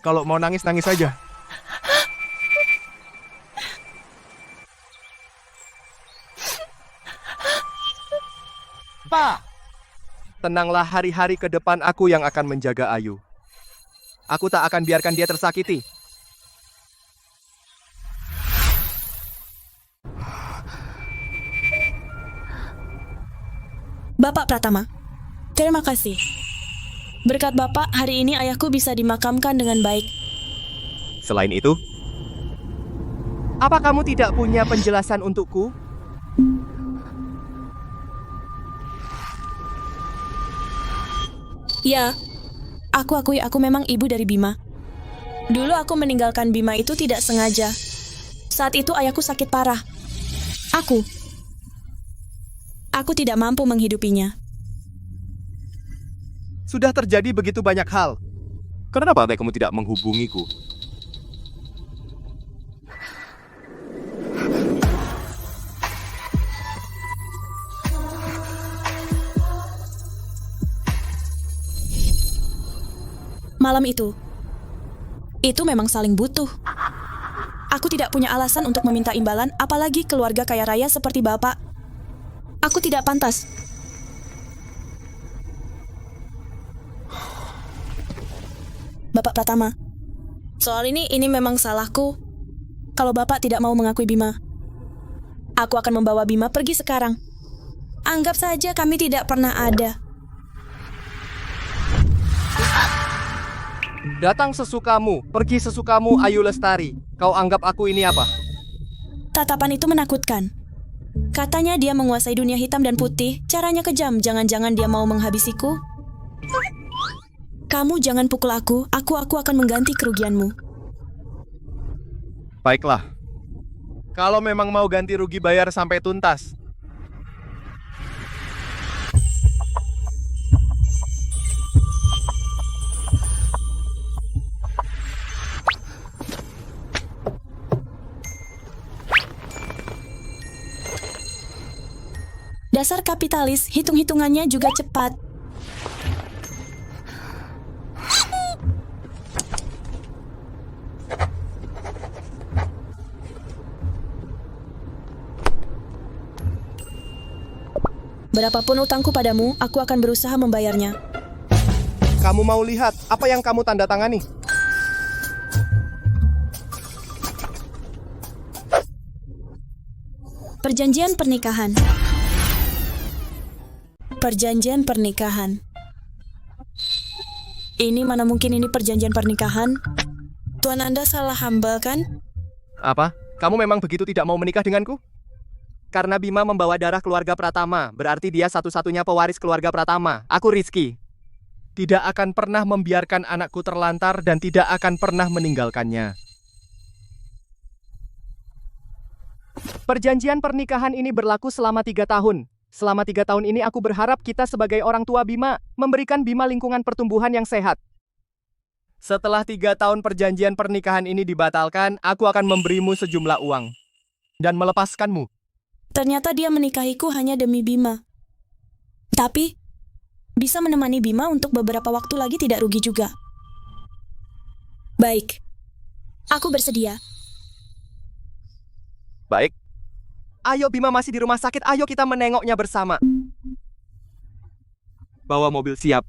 Kalau mau nangis, nangis saja. Pak! Tenanglah, hari-hari ke depan aku yang akan menjaga Ayu. Aku tak akan biarkan dia tersakiti. Bapak Pratama, terima kasih. Berkat Bapak, hari ini ayahku bisa dimakamkan dengan baik. Selain itu, apa kamu tidak punya penjelasan untukku? Ya, aku akui aku memang ibu dari Bima. Dulu aku meninggalkan Bima itu tidak sengaja. Saat itu ayahku sakit parah. Aku tidak mampu menghidupinya. Sudah terjadi begitu banyak hal. Kenapa kamu tidak menghubungiku? Malam itu memang saling butuh. Aku tidak punya alasan untuk meminta imbalan, apalagi keluarga kaya raya seperti Bapak. Aku tidak pantas. Bapak Pratama, soal ini memang salahku. Kalau Bapak tidak mau mengakui Bima, aku akan membawa Bima pergi sekarang. Anggap saja kami tidak pernah ada. Datang sesukamu, pergi sesukamu, Ayu Lestari. Kau anggap aku ini apa? Tatapan itu menakutkan. Katanya dia menguasai dunia hitam dan putih, caranya kejam, jangan-jangan dia mau menghabisiku? Kamu jangan pukul aku akan mengganti kerugianmu. Baiklah. Kalau memang mau ganti rugi, bayar sampai tuntas. Dasar kapitalis, hitung-hitungannya juga cepat. Berapapun utangku padamu, aku akan berusaha membayarnya. Kamu mau lihat apa yang kamu tanda tangani? Perjanjian pernikahan. Perjanjian pernikahan. Ini mana mungkin ini perjanjian pernikahan? Tuan Anda salah hamba, kan? Apa? Kamu memang begitu tidak mau menikah denganku? Karena Bima membawa darah keluarga Pratama, berarti dia satu-satunya pewaris keluarga Pratama. Aku Rizky. Tidak akan pernah membiarkan anakku terlantar dan tidak akan pernah meninggalkannya. Perjanjian pernikahan ini berlaku selama 3 tahun. Selama 3 tahun ini aku berharap kita sebagai orang tua Bima memberikan Bima lingkungan pertumbuhan yang sehat. Setelah 3 tahun perjanjian pernikahan ini dibatalkan, aku akan memberimu sejumlah uang dan melepaskanmu. Ternyata dia menikahiku hanya demi Bima. Tapi, bisa menemani Bima untuk beberapa waktu lagi tidak rugi juga. Baik, aku bersedia. Baik. Ayo, Bima masih di rumah sakit, ayo kita menengoknya bersama. Bawa mobil, siap.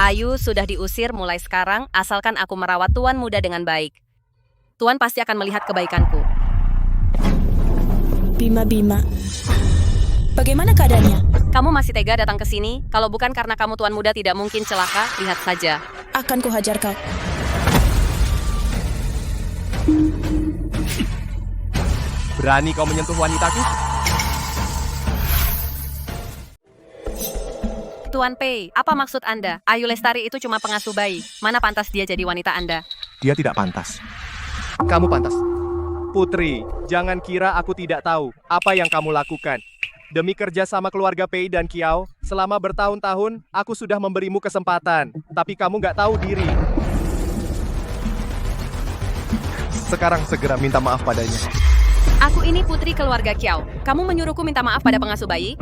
Ayu sudah diusir mulai sekarang, asalkan aku merawat Tuan Muda dengan baik. Tuan pasti akan melihat kebaikanku. Bima. Bagaimana keadaannya? Kamu masih tega datang ke sini? Kalau bukan karena kamu Tuan Muda tidak mungkin celaka, lihat saja. Akan kuhajar kau. Berani kau menyentuh wanitaku? Tuan Pei, apa maksud Anda? Ayu Lestari itu cuma pengasuh bayi. Mana pantas dia jadi wanita Anda? Dia tidak pantas. Kamu pantas. Putri, jangan kira aku tidak tahu apa yang kamu lakukan. Demi kerja sama keluarga Pei dan Kiao, selama bertahun-tahun, aku sudah memberimu kesempatan. Tapi kamu nggak tahu diri. Sekarang segera minta maaf padanya. Aku ini putri keluarga Kiao. Kamu menyuruhku minta maaf pada pengasuh bayi?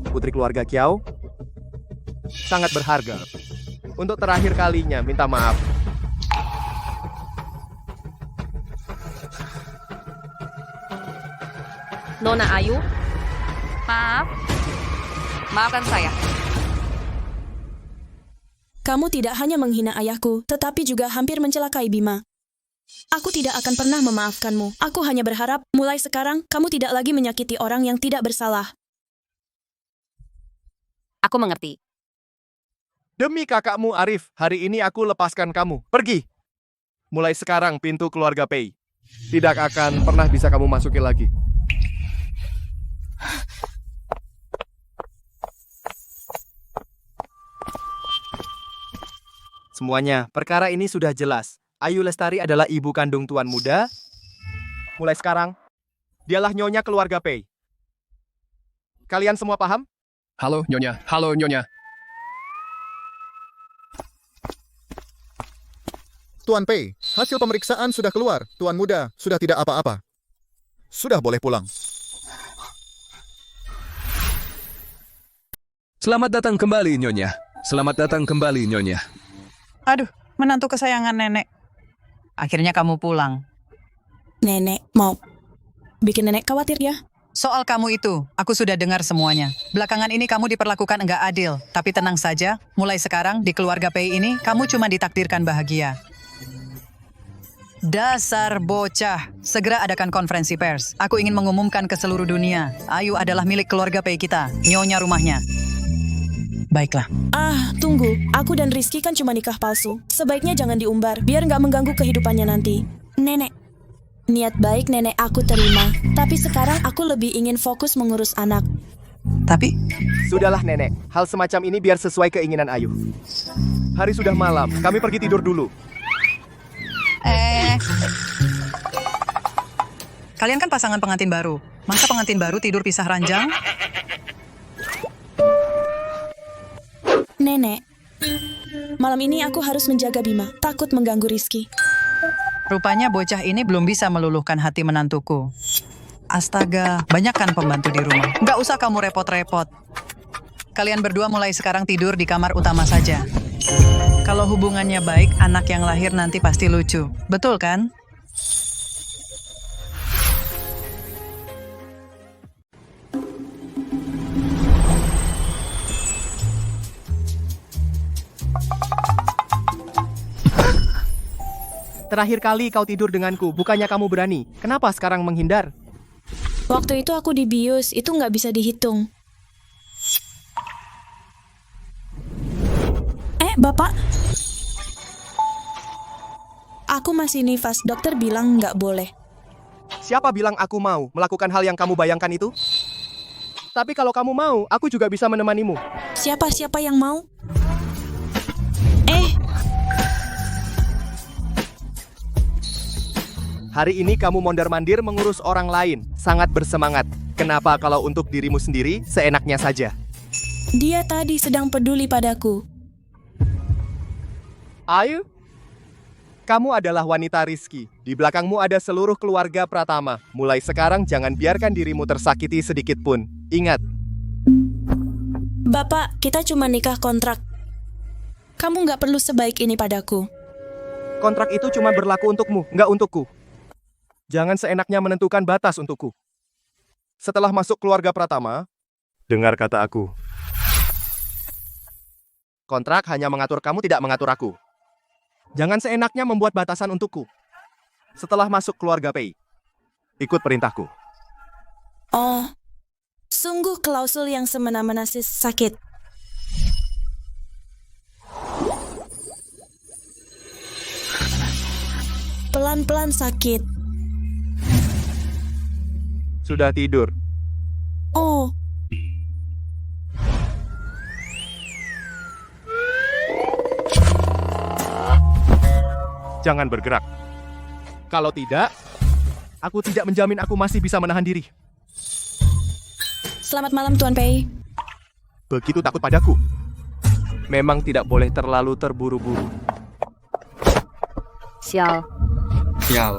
Putri keluarga Kiao sangat berharga. Untuk terakhir kalinya minta maaf. Nona Ayu? Maaf. Maafkan saya. Kamu tidak hanya menghina ayahku, tetapi juga hampir mencelakai Bima. Aku tidak akan pernah memaafkanmu. Aku hanya berharap, mulai sekarang, kamu tidak lagi menyakiti orang yang tidak bersalah. Aku mengerti. Demi kakakmu Arif, hari ini aku lepaskan kamu. Pergi. Mulai sekarang pintu keluarga Pei tidak akan pernah bisa kamu masuki lagi. Semuanya, perkara ini sudah jelas. Ayu Lestari adalah ibu kandung Tuan Muda. Mulai sekarang, dialah nyonya keluarga Pei. Kalian semua paham? Halo, Nyonya. Halo, Nyonya. Tuan Pei, hasil pemeriksaan sudah keluar. Tuan Muda sudah tidak apa-apa. Sudah boleh pulang. Selamat datang kembali, Nyonya. Selamat datang kembali, Nyonya. Aduh, menantu kesayangan nenek. Akhirnya kamu pulang. Nenek mau bikin nenek khawatir ya? Soal kamu itu, aku sudah dengar semuanya. Belakangan ini kamu diperlakukan enggak adil. Tapi tenang saja, mulai sekarang di keluarga Pei ini, kamu cuma ditakdirkan bahagia. Dasar bocah. Segera adakan konferensi pers. Aku ingin mengumumkan ke seluruh dunia. Ayu adalah milik keluarga Pei kita. Nyonya rumahnya. Baiklah. Tunggu. Aku dan Rizky kan cuma nikah palsu. Sebaiknya jangan diumbar, biar nggak mengganggu kehidupannya nanti. Nenek. Niat baik nenek aku terima. Tapi sekarang aku lebih ingin fokus mengurus anak. Tapi? Sudahlah nenek. Hal semacam ini biar sesuai keinginan Ayu. Hari sudah malam. Kami pergi tidur dulu. Kalian kan pasangan pengantin baru. Masa pengantin baru tidur pisah ranjang? Nenek, malam ini aku harus menjaga Bima. Takut mengganggu Rizky. Rupanya bocah ini belum bisa meluluhkan hati menantuku. Astaga, banyak kan pembantu di rumah. Nggak usah kamu repot-repot. Kalian berdua mulai sekarang tidur di kamar utama saja. Kalau hubungannya baik, anak yang lahir nanti pasti lucu. Betul kan? Terakhir kali kau tidur denganku, bukannya kamu berani. Kenapa sekarang menghindar? Waktu itu aku dibius, itu nggak bisa dihitung. Bapak. Aku masih nifas, dokter bilang nggak boleh. Siapa bilang aku mau melakukan hal yang kamu bayangkan itu? Tapi kalau kamu mau, aku juga bisa menemanimu. Siapa yang mau? Hari ini kamu mondar-mandir mengurus orang lain, sangat bersemangat. Kenapa kalau untuk dirimu sendiri, seenaknya saja? Dia tadi sedang peduli padaku. Ayu, kamu adalah wanita Rizky. Di belakangmu ada seluruh keluarga Pratama. Mulai sekarang jangan biarkan dirimu tersakiti sedikit pun. Ingat. Bapak, kita cuma nikah kontrak. Kamu nggak perlu sebaik ini padaku. Kontrak itu cuma berlaku untukmu, nggak untukku. Jangan seenaknya menentukan batas untukku. Setelah masuk keluarga Pratama, dengar kata aku. Kontrak hanya mengatur kamu, tidak mengatur aku. Jangan seenaknya membuat batasan untukku. Setelah masuk keluarga Pei, ikut perintahku. Oh, sungguh klausul yang semena-mena sakit. Pelan-pelan sakit. Sudah tidur. Oh, Jangan bergerak. Kalau tidak, aku tidak menjamin aku masih bisa menahan diri. selamat malam Tuan Pei. Begitu takut padaku. Memang tidak boleh terlalu terburu-buru. Sial. Sial.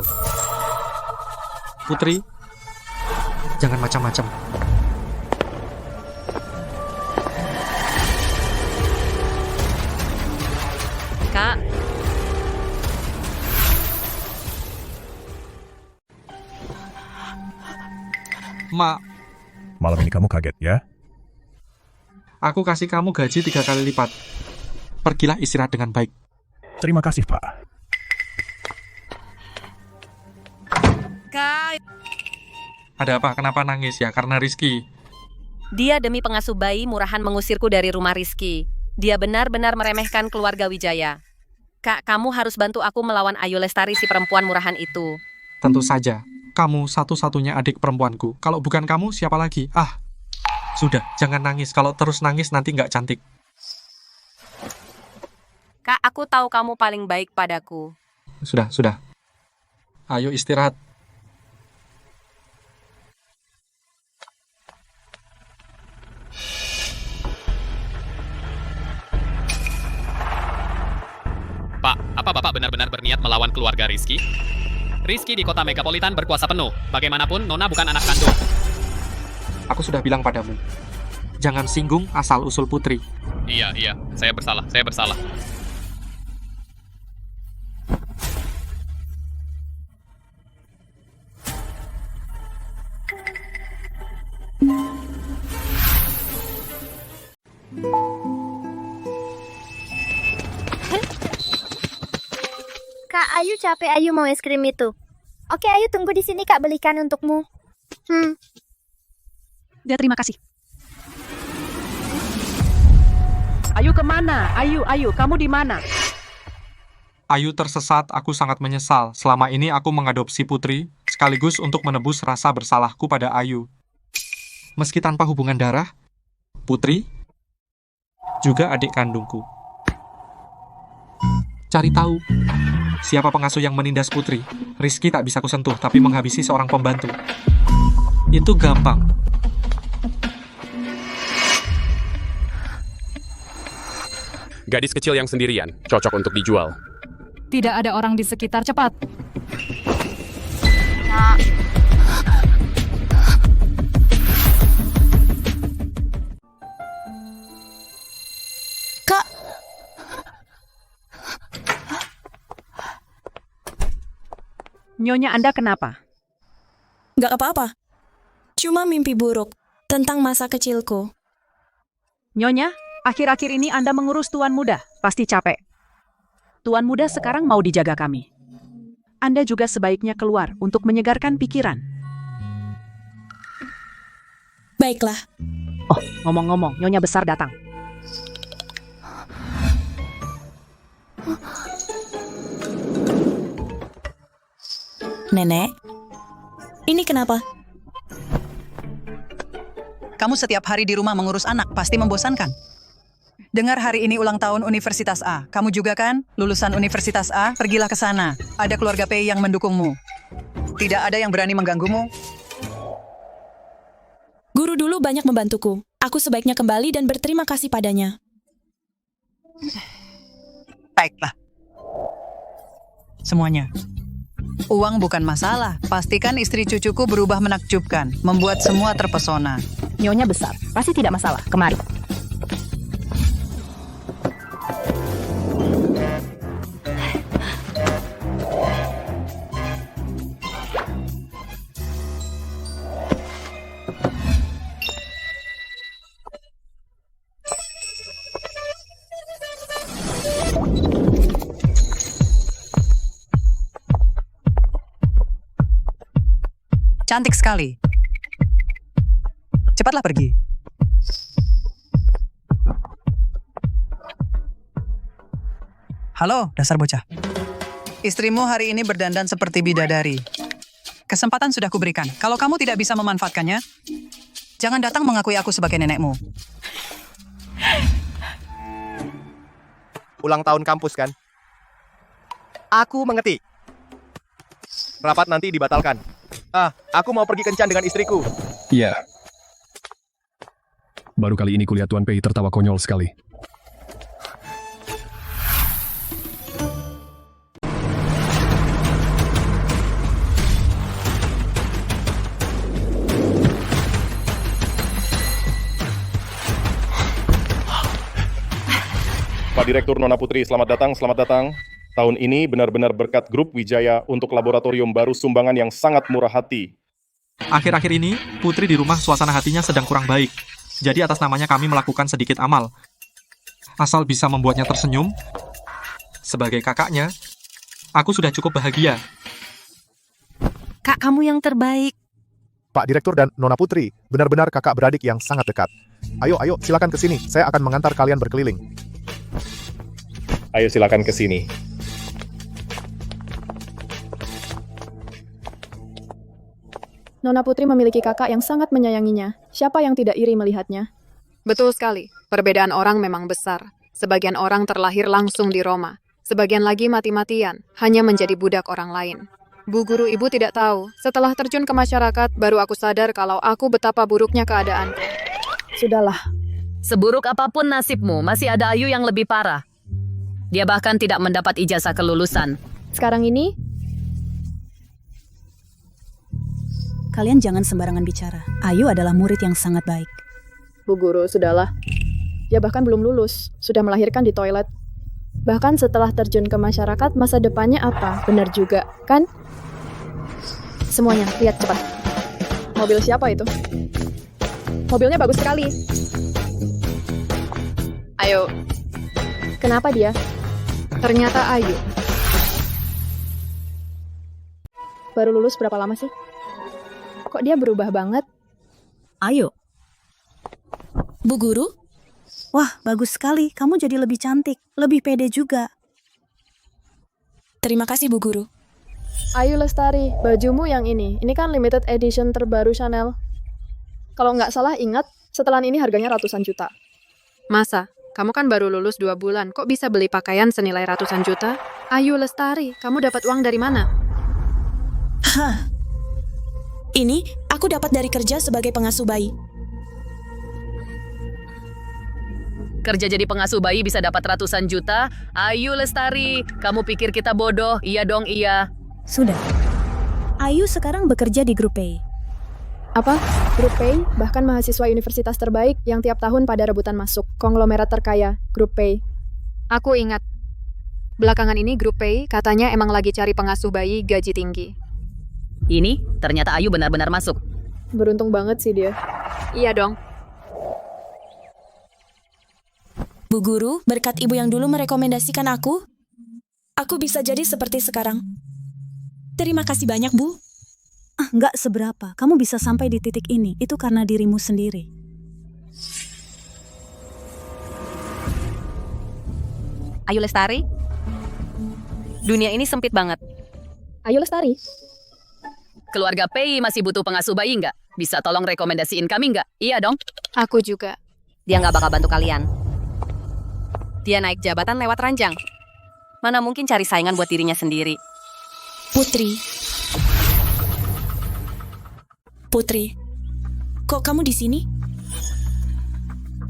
Putri, jangan macam-macam. Kak, Mak, Malam ini kamu kaget ya? aku kasih kamu gaji 3 kali lipat. Pergilah istirahat dengan baik. Terima kasih, Pak. Kak. Ada apa? Kenapa nangis ya? Karena Rizky. Dia demi pengasuh bayi murahan mengusirku dari rumah Rizky. Dia benar-benar meremehkan keluarga Wijaya. Kak, kamu harus bantu aku melawan Ayu Lestari si perempuan murahan itu. Tentu saja. Kamu satu-satunya adik perempuanku. Kalau bukan kamu, siapa lagi? Ah, sudah, jangan nangis. Kalau terus nangis nanti nggak cantik. Kak, aku tahu kamu paling baik padaku. Sudah. Ayo istirahat. Pak, apa Bapak benar-benar berniat melawan keluarga Rizky? Rizky di kota megapolitan berkuasa penuh. Bagaimanapun, Nona bukan anak kandung. Aku sudah bilang padamu. Jangan singgung asal-usul Putri. Iya, saya bersalah. Kak, Ayu capek. Ayu mau es krim itu. Oke, Ayu tunggu di sini, Kak, belikan untukmu. Ya, terima kasih. Ayu kemana? Ayu, kamu di mana? Ayu tersesat, aku sangat menyesal. Selama ini aku mengadopsi Putri, sekaligus untuk menebus rasa bersalahku pada Ayu. Meski tanpa hubungan darah, Putri juga adik kandungku. Cari tahu, siapa pengasuh yang menindas Putri. Rizky tak bisa kusentuh, tapi menghabisi seorang pembantu. Itu gampang. Gadis kecil yang sendirian, cocok untuk dijual. Tidak ada orang di sekitar, cepat. Kak. Nyonya Anda kenapa? Gak apa-apa. Cuma mimpi buruk tentang masa kecilku. Nyonya, akhir-akhir ini Anda mengurus Tuan Muda, pasti capek. Tuan Muda sekarang mau dijaga kami. Anda juga sebaiknya keluar untuk menyegarkan pikiran. Baiklah. Oh, ngomong-ngomong, Nyonya Besar datang. Nenek, ini kenapa? Kamu setiap hari di rumah mengurus anak, pasti membosankan. Dengar hari ini ulang tahun Universitas A. Kamu juga kan? Lulusan Universitas A, pergilah ke sana. Ada keluarga Pei yang mendukungmu. Tidak ada yang berani mengganggumu. Guru dulu banyak membantuku. Aku sebaiknya kembali dan berterima kasih padanya. Baiklah. Semuanya. Uang bukan masalah. Pastikan istri cucuku berubah menakjubkan. Membuat semua terpesona. Nyonya Besar, pasti tidak masalah. Kemari. Cantik sekali. Cepatlah pergi. Halo, dasar bocah. Istrimu hari ini berdandan seperti bidadari. Kesempatan sudah kuberikan. Kalau kamu tidak bisa memanfaatkannya, jangan datang mengakui aku sebagai nenekmu. Ulang tahun kampus kan? Aku mengerti. Rapat nanti dibatalkan. Aku mau pergi kencan dengan istriku. Iya. Baru kali ini kulihat Tuan Pei tertawa konyol sekali. Pak Direktur Nona Putri, selamat datang, selamat datang. Tahun ini benar-benar berkat Grup Wijaya untuk laboratorium baru sumbangan yang sangat murah hati. Akhir-akhir ini, Putri di rumah suasana hatinya sedang kurang baik. Jadi atas namanya kami melakukan sedikit amal. Asal bisa membuatnya tersenyum, sebagai kakaknya, aku sudah cukup bahagia. Kak, kamu yang terbaik. Pak Direktur dan Nona Putri, benar-benar kakak beradik yang sangat dekat. Ayo, silakan ke sini. Saya akan mengantar kalian berkeliling. Ayo silakan ke sini. Nona Putri memiliki kakak yang sangat menyayanginya. Siapa yang tidak iri melihatnya? Betul sekali. Perbedaan orang memang besar. Sebagian orang terlahir langsung di Roma. Sebagian lagi mati-matian, hanya menjadi budak orang lain. Bu guru, ibu tidak tahu. Setelah terjun ke masyarakat, baru aku sadar kalau aku betapa buruknya keadaanku. Sudahlah. Seburuk apapun nasibmu, masih ada Ayu yang lebih parah. Dia bahkan tidak mendapat ijazah kelulusan. Sekarang ini, Kalian jangan sembarangan bicara. Ayu adalah murid yang sangat baik. Bu guru, sudahlah. Dia bahkan belum lulus, sudah melahirkan di toilet. Bahkan setelah terjun ke masyarakat, masa depannya apa? Benar juga, kan? Semuanya, lihat cepat. Mobil siapa itu? Mobilnya bagus sekali. Ayo. Kenapa dia? Ternyata Ayu. Baru lulus berapa lama sih? Kok dia berubah banget? Ayo. Bu guru? Wah, bagus sekali. Kamu jadi lebih cantik, lebih pede juga. Terima kasih, Bu Guru. Ayu Lestari, bajumu yang ini. Ini kan limited edition terbaru Chanel. Kalau nggak salah ingat, setelan ini harganya ratusan juta. Masa? Kamu kan baru lulus 2 bulan, kok bisa beli pakaian senilai ratusan juta? Ayu Lestari, kamu dapat uang dari mana? Hah. Ini aku dapat dari kerja sebagai pengasuh bayi. Kerja jadi pengasuh bayi bisa dapat ratusan juta? Ayu Lestari, kamu pikir kita bodoh? Iya dong, iya. Sudah. Ayu sekarang bekerja di Grup Pei. Apa? Grup Pei, bahkan mahasiswa universitas terbaik yang tiap tahun pada rebutan masuk. Konglomerat terkaya, Grup Pei. Aku ingat. Belakangan ini Grup Pei katanya emang lagi cari pengasuh bayi gaji tinggi. Ini, ternyata Ayu benar-benar masuk. Beruntung banget sih dia. Iya dong. Bu Guru, berkat ibu yang dulu merekomendasikan aku bisa jadi seperti sekarang. Terima kasih banyak, Bu. Nggak seberapa. Kamu bisa sampai di titik ini. Itu karena dirimu sendiri. Ayu Lestari? Dunia ini sempit banget. Ayu Lestari? Keluarga Pei masih butuh pengasuh bayi nggak? Bisa tolong rekomendasiin kami nggak? Iya dong. Aku juga. Dia nggak bakal bantu kalian. Dia naik jabatan lewat ranjang. Mana mungkin cari saingan buat dirinya sendiri. Putri, kok kamu di sini?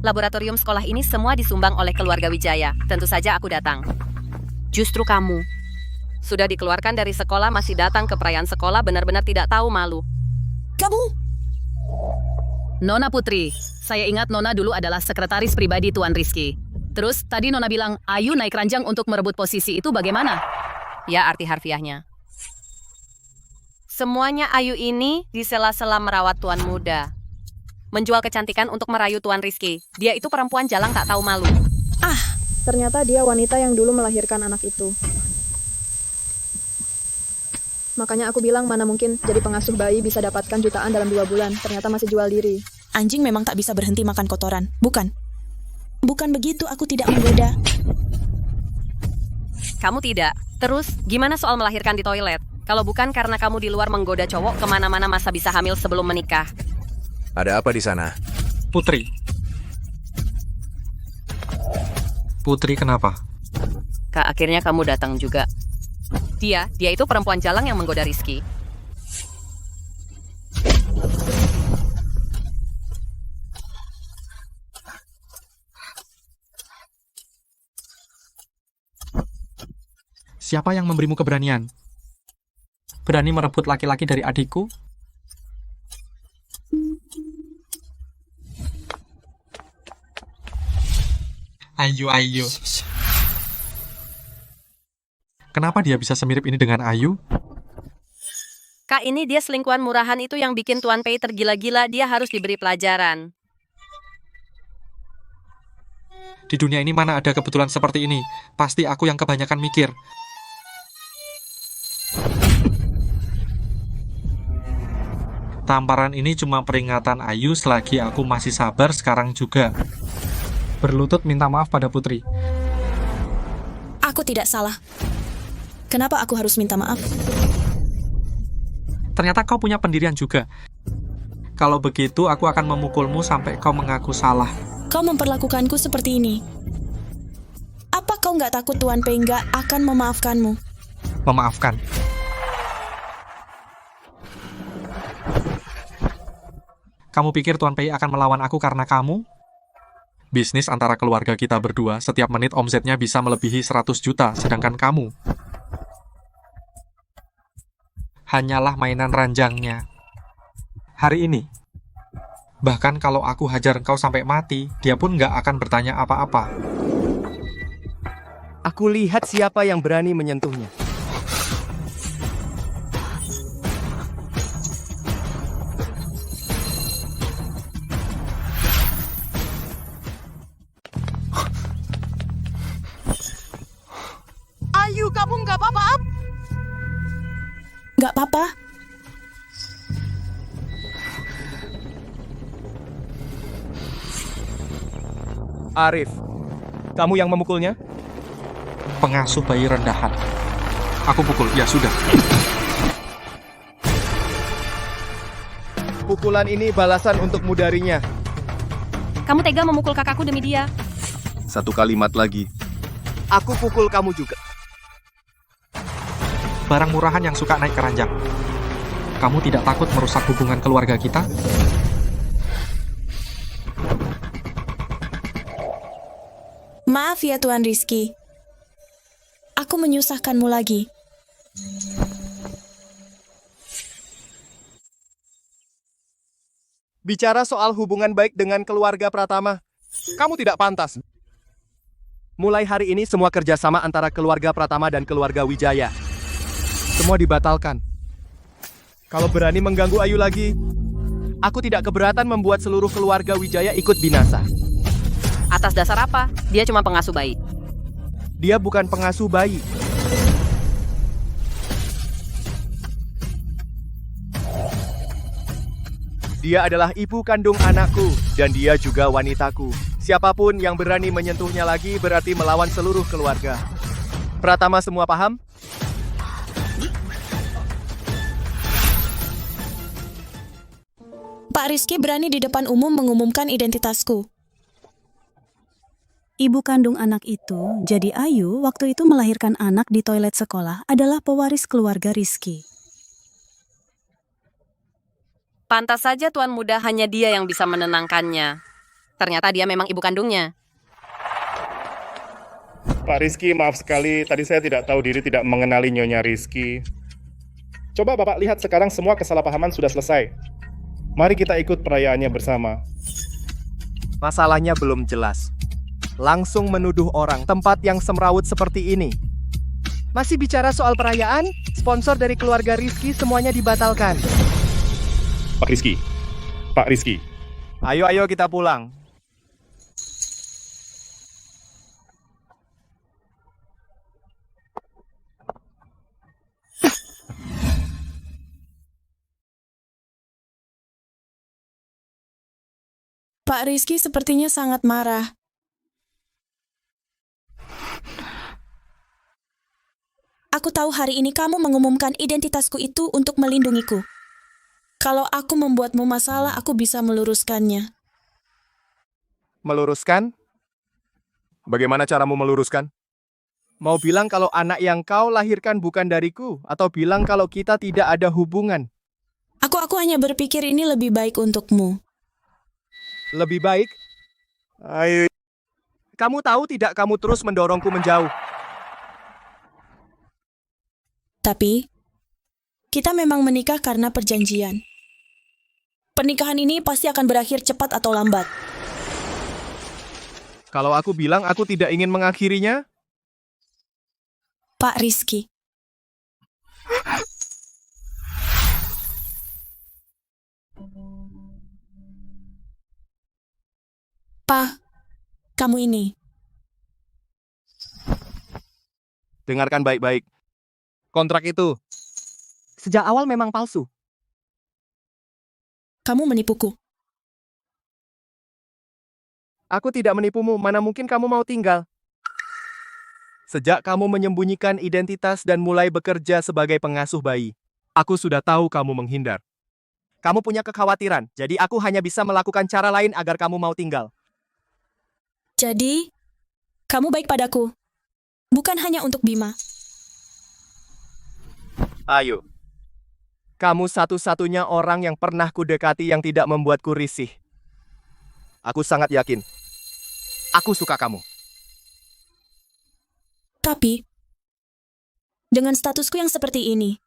Laboratorium sekolah ini semua disumbang oleh keluarga Wijaya. Tentu saja aku datang. Justru kamu. Sudah dikeluarkan dari sekolah masih datang ke perayaan sekolah benar-benar tidak tahu malu. Kamu? Nona Putri, saya ingat Nona dulu adalah sekretaris pribadi Tuan Rizky. Terus tadi Nona bilang Ayu naik ranjang untuk merebut posisi itu bagaimana? Ya arti harfiahnya. Semuanya Ayu ini di sela-sela merawat tuan muda. Menjual kecantikan untuk merayu Tuan Rizky. Dia itu perempuan jalang tak tahu malu. Ternyata dia wanita yang dulu melahirkan anak itu. Makanya aku bilang mana mungkin jadi pengasuh bayi bisa dapatkan jutaan dalam 2 bulan. Ternyata masih jual diri. Anjing memang tak bisa berhenti makan kotoran, bukan? Bukan begitu, aku tidak menggoda. Kamu tidak. Terus, gimana soal melahirkan di toilet? Kalau bukan karena kamu di luar menggoda cowok kemana-mana masa bisa hamil sebelum menikah. Ada apa di sana? Putri. Putri kenapa? Kak, akhirnya kamu datang juga. Dia itu perempuan jalang yang menggoda Rizky. Siapa yang memberimu keberanian? Berani merebut laki-laki dari adikku? Ayu. Kenapa dia bisa semirip ini dengan Ayu? Kak, ini dia selingkuhan murahan itu yang bikin Tuan Pei tergila-gila. Dia harus diberi pelajaran. Di dunia ini mana ada kebetulan seperti ini? Pasti aku yang kebanyakan mikir. Tamparan ini cuma peringatan Ayu selagi aku masih sabar sekarang juga. Berlutut minta maaf pada Putri. Aku tidak salah. Kenapa aku harus minta maaf? Ternyata kau punya pendirian juga. Kalau begitu, aku akan memukulmu sampai kau mengaku salah. Kau memperlakukanku seperti ini. Apa kau nggak takut Tuan Pei nggak akan memaafkanmu? Memaafkan. Kamu pikir Tuan Pei akan melawan aku karena kamu? Bisnis antara keluarga kita berdua, setiap menit omsetnya bisa melebihi 100 juta, sedangkan kamu hanyalah mainan ranjangnya. Hari ini, bahkan kalau aku hajar engkau sampai mati, dia pun nggak akan bertanya apa-apa. Aku lihat siapa yang berani menyentuhnya. Ayu, kamu nggak apa-apa? Nggak apa-apa. Arif, kamu yang memukulnya? Pengasuh bayi rendahan. Aku pukul, ya sudah. Pukulan ini balasan untukmu darinya. Kamu tega memukul kakakku demi dia. Satu kalimat lagi. Aku pukul kamu juga. Barang murahan yang suka naik keranjang. Kamu tidak takut merusak hubungan keluarga kita? Maaf ya Tuan Rizky. Aku menyusahkanmu lagi. Bicara soal hubungan baik dengan keluarga Pratama, kamu tidak pantas. Mulai hari ini semua kerjasama antara keluarga Pratama dan keluarga Wijaya semua dibatalkan. Kalau berani mengganggu Ayu lagi, aku tidak keberatan membuat seluruh keluarga Wijaya ikut binasa. Atas dasar apa? Dia cuma pengasuh bayi. Dia bukan pengasuh bayi. Dia adalah ibu kandung anakku, dan dia juga wanitaku. Siapapun yang berani menyentuhnya lagi berarti melawan seluruh keluarga. Pratama semua paham? Pak Rizky berani di depan umum mengumumkan identitasku. Ibu kandung anak itu, jadi Ayu, waktu itu melahirkan anak di toilet sekolah adalah pewaris keluarga Rizky. Pantas saja Tuan Muda hanya dia yang bisa menenangkannya. Ternyata dia memang ibu kandungnya. Pak Rizky, maaf sekali. Tadi saya tidak tahu diri tidak mengenali Nyonya Rizky. Coba Bapak lihat sekarang semua kesalahpahaman sudah selesai. Mari kita ikut perayaannya bersama. Masalahnya belum jelas. Langsung menuduh orang tempat yang semrawut seperti ini. Masih bicara soal perayaan, sponsor dari keluarga Rizky semuanya dibatalkan. Pak Rizky. Pak Rizky. Ayo kita pulang. Pak Rizky sepertinya sangat marah. Aku tahu hari ini kamu mengumumkan identitasku itu untuk melindungiku. Kalau aku membuatmu masalah, aku bisa meluruskannya. Meluruskan? Bagaimana caramu meluruskan? Mau bilang kalau anak yang kau lahirkan bukan dariku, atau bilang kalau kita tidak ada hubungan? Aku hanya berpikir ini lebih baik untukmu. Lebih baik? Ayo. Kamu tahu tidak kamu terus mendorongku menjauh? Tapi, kita memang menikah karena perjanjian. Pernikahan ini pasti akan berakhir cepat atau lambat. Kalau aku bilang aku tidak ingin mengakhirinya? Pak Rizky. Pak, kamu ini. Dengarkan baik-baik. Kontrak itu sejak awal memang palsu. Kamu menipuku. Aku tidak menipumu, mana mungkin kamu mau tinggal. Sejak kamu menyembunyikan identitas dan mulai bekerja sebagai pengasuh bayi, aku sudah tahu kamu menghindar. Kamu punya kekhawatiran, jadi aku hanya bisa melakukan cara lain agar kamu mau tinggal. Jadi, kamu baik padaku. Bukan hanya untuk Bima. Ayo. Kamu satu-satunya orang yang pernah kudekati yang tidak membuatku risih. Aku sangat yakin. Aku suka kamu. Tapi, dengan statusku yang seperti ini,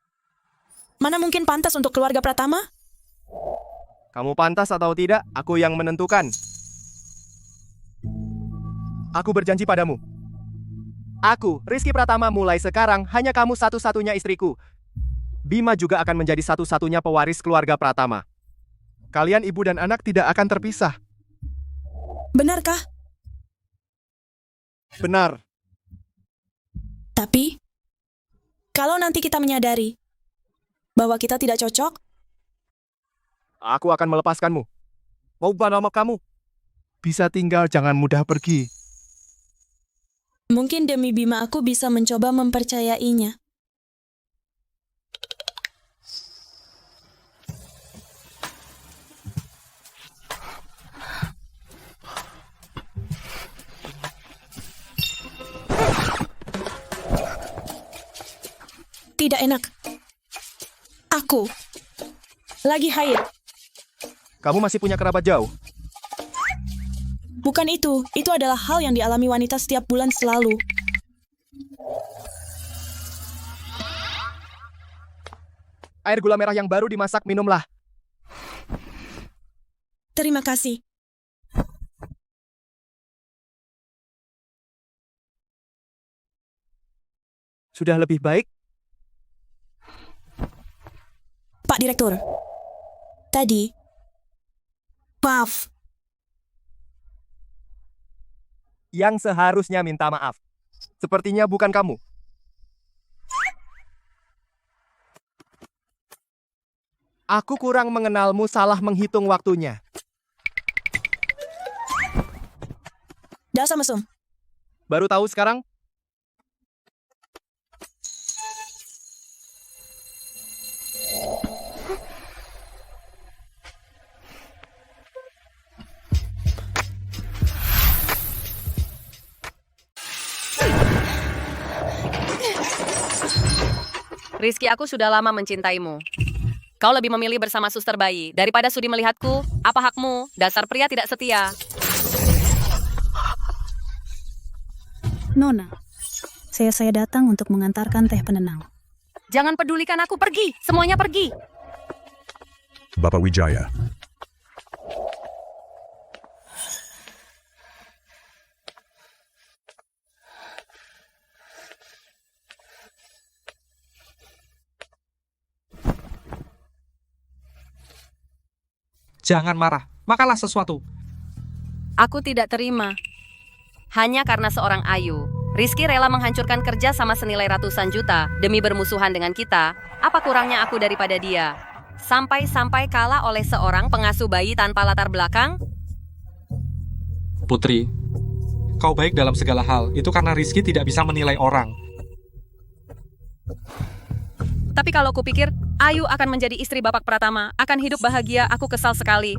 mana mungkin pantas untuk keluarga Pratama? Kamu pantas atau tidak, aku yang menentukan. Aku berjanji padamu. Aku, Rizky Pratama, mulai sekarang hanya kamu satu-satunya istriku. Bima juga akan menjadi satu-satunya pewaris keluarga Pratama. Kalian ibu dan anak tidak akan terpisah. Benarkah? Benar. Tapi, kalau nanti kita menyadari bahwa kita tidak cocok, aku akan melepaskanmu. Mau ubah nama kamu. Bisa tinggal, jangan mudah pergi. mungkin demi Bima aku bisa mencoba mempercayainya. Tidak enak. Aku lagi haid. Kamu masih punya kerabat jauh? Bukan itu. Itu adalah hal yang dialami wanita setiap bulan selalu. Air gula merah yang baru dimasak, minumlah. Terima kasih. Sudah lebih baik? Pak Direktur, tadi, maaf. Yang seharusnya minta maaf. Sepertinya bukan kamu. Aku kurang mengenalmu, salah menghitung waktunya. Dasar mesum. Baru tahu sekarang? Rizky, aku sudah lama mencintaimu. Kau lebih memilih bersama suster bayi daripada sudi melihatku. Apa hakmu? Dasar pria tidak setia. Nona, saya datang untuk mengantarkan teh penenang. Jangan pedulikan aku, pergi. Semuanya pergi. Bapak Wijaya. Jangan marah, makanlah sesuatu. Aku tidak terima. Hanya karena seorang Ayu, Rizky rela menghancurkan kerja sama senilai ratusan juta demi bermusuhan dengan kita. Apa kurangnya aku daripada dia? Sampai-sampai kalah oleh seorang pengasuh bayi tanpa latar belakang? Putri. Kau baik dalam segala hal, itu karena Rizky tidak bisa menilai orang. Tapi kalau kupikir Ayu akan menjadi istri Bapak Pratama, akan hidup bahagia, aku kesal sekali.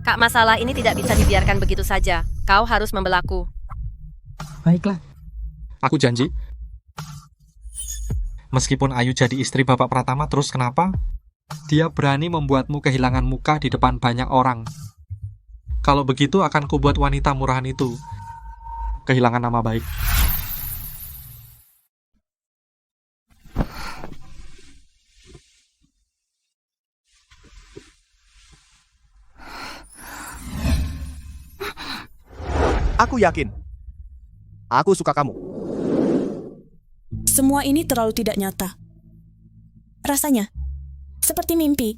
Kak, masalah ini tidak bisa dibiarkan begitu saja. Kau harus membelaku. Baiklah. Aku janji. Meskipun Ayu jadi istri Bapak Pratama, terus kenapa? Dia berani membuatmu kehilangan muka di depan banyak orang. Kalau begitu akan kubuat wanita murahan itu kehilangan nama baik. Aku yakin. Aku suka kamu. Semua ini terlalu tidak nyata. Rasanya seperti mimpi.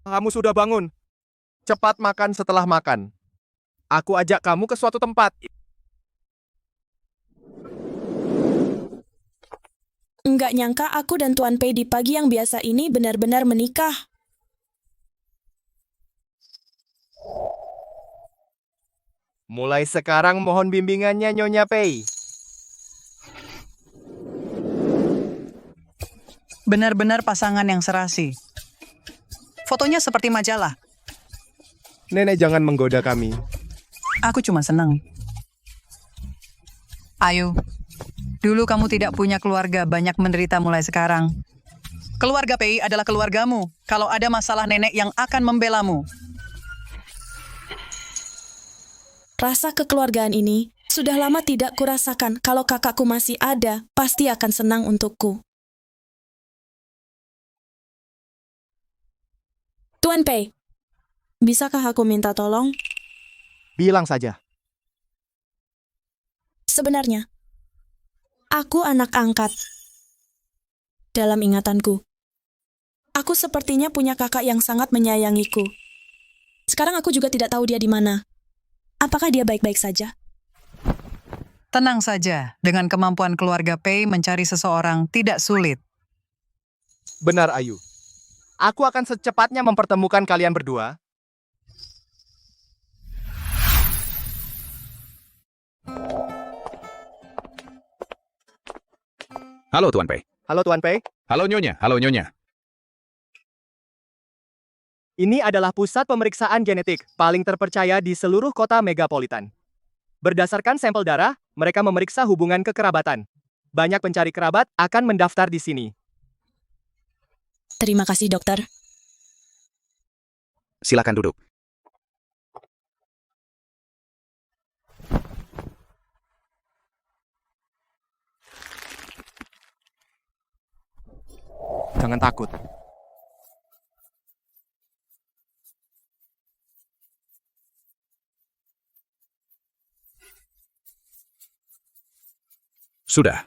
Kamu sudah bangun. Cepat makan setelah makan. Aku ajak kamu ke suatu tempat. Nggak nyangka aku dan Tuan Pei di pagi yang biasa ini benar-benar menikah. Mulai sekarang mohon bimbingannya Nyonya Pei. Benar-benar pasangan yang serasi. Fotonya seperti majalah. Nenek jangan menggoda kami. Aku cuma senang. Ayu, dulu kamu tidak punya keluarga, banyak menderita mulai sekarang. Keluarga Pei adalah keluargamu. Kalau ada masalah, nenek yang akan membelamu. Rasa kekeluargaan ini sudah lama tidak kurasakan. Kalau kakakku masih ada, pasti akan senang untukku. Tuan Pei, bisakah aku minta tolong? Bilang saja. Sebenarnya, aku anak angkat. Dalam ingatanku, aku sepertinya punya kakak yang sangat menyayangiku. Sekarang aku juga tidak tahu dia di mana. Apakah dia baik-baik saja? Tenang saja, dengan kemampuan keluarga Pei mencari seseorang tidak sulit. Benar, Ayu. Aku akan secepatnya mempertemukan kalian berdua. Halo Tuan Pei. Halo Tuan Pei. Halo Nyonya. Halo Nyonya. Ini adalah pusat pemeriksaan genetik paling terpercaya di seluruh kota megapolitan. Berdasarkan sampel darah, mereka memeriksa hubungan kekerabatan. Banyak pencari kerabat akan mendaftar di sini. Terima kasih, dokter. Silakan duduk. Jangan takut. Sudah.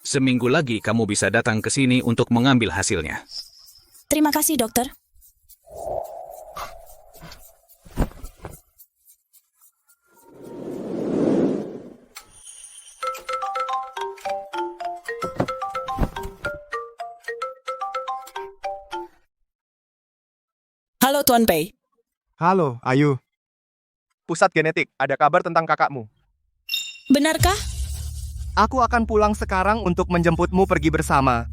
Seminggu lagi kamu bisa datang ke sini untuk mengambil hasilnya. Terima kasih, dokter. Halo, Tuan Pei. Halo, Ayu. Pusat genetik, ada kabar tentang kakakmu. Benarkah? Aku akan pulang sekarang untuk menjemputmu pergi bersama.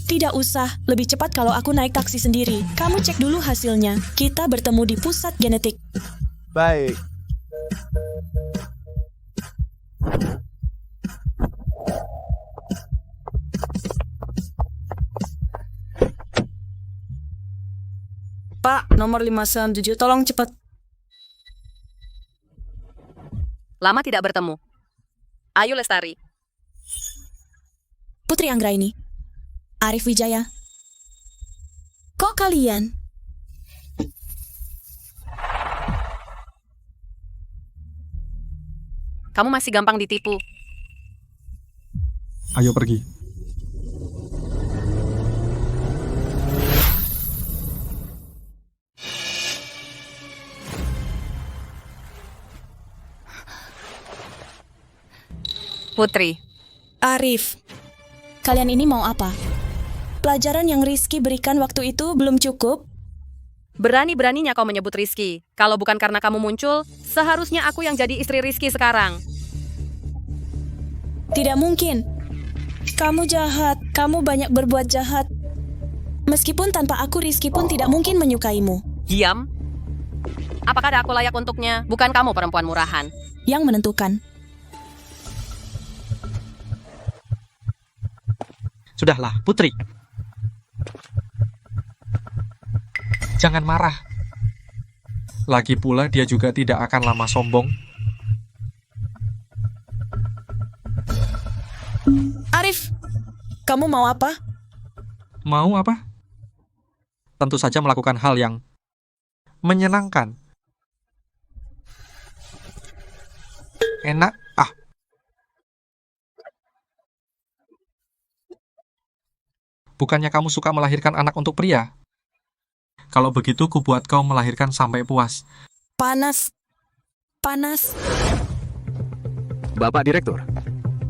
Tidak usah, lebih cepat kalau aku naik taksi sendiri. Kamu cek dulu hasilnya. Kita bertemu di pusat genetik. Baik. Pak, nomor 597, tolong cepat. Lama tidak bertemu. Ayu Lestari. Putri Anggraini. Arif Wijaya. Kok kalian? Kamu masih gampang ditipu. Ayo pergi. Putri. Arif. Kalian ini mau apa? Pelajaran yang Rizky berikan waktu itu belum cukup? Berani-beraninya kau menyebut Rizky. Kalau bukan karena kamu muncul, seharusnya aku yang jadi istri Rizky sekarang. Tidak mungkin. Kamu jahat. Kamu banyak berbuat jahat. Meskipun tanpa aku, Rizky pun tidak mungkin menyukaimu. Diam. Apakah aku layak untuknya? Bukan kamu perempuan murahan. Yang menentukan. Sudahlah, Putri. Jangan marah. Lagi pula dia juga tidak akan lama sombong. Arif, kamu mau apa? Mau apa? Tentu saja melakukan hal yang menyenangkan. Enak. Bukannya kamu suka melahirkan anak untuk pria? Kalau begitu, ku buat kau melahirkan sampai puas. Panas. Panas. Bapak Direktur,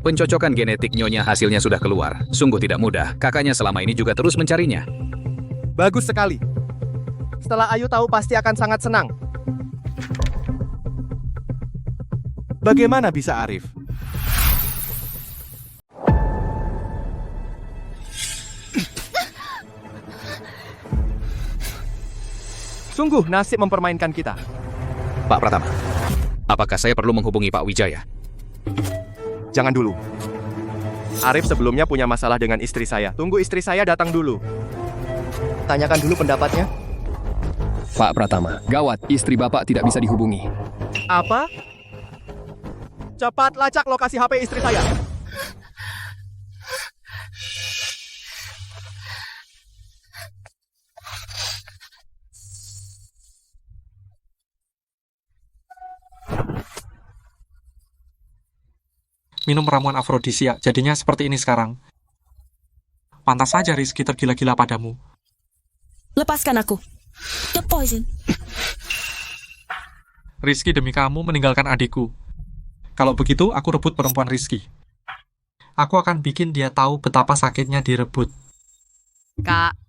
pencocokan genetik Nyonya hasilnya sudah keluar. Sungguh tidak mudah. Kakaknya selama ini juga terus mencarinya. Bagus sekali. Setelah Ayu tahu pasti akan sangat senang. Bagaimana bisa Arif? Sungguh nasib mempermainkan kita. Pak Pratama, apakah saya perlu menghubungi Pak Wijaya? Jangan dulu. Arif sebelumnya punya masalah dengan istri saya. Tunggu istri saya datang dulu. Tanyakan dulu pendapatnya. Pak Pratama, gawat, istri Bapak tidak bisa dihubungi. Apa? Cepat lacak lokasi HP istri saya. Minum ramuan afrodisia, jadinya seperti ini sekarang. Pantas saja Rizky tergila-gila padamu. Lepaskan aku. The poison. Rizky demi kamu meninggalkan adikku. Kalau begitu, aku rebut perempuan Rizky. Aku akan bikin dia tahu betapa sakitnya direbut. Kak,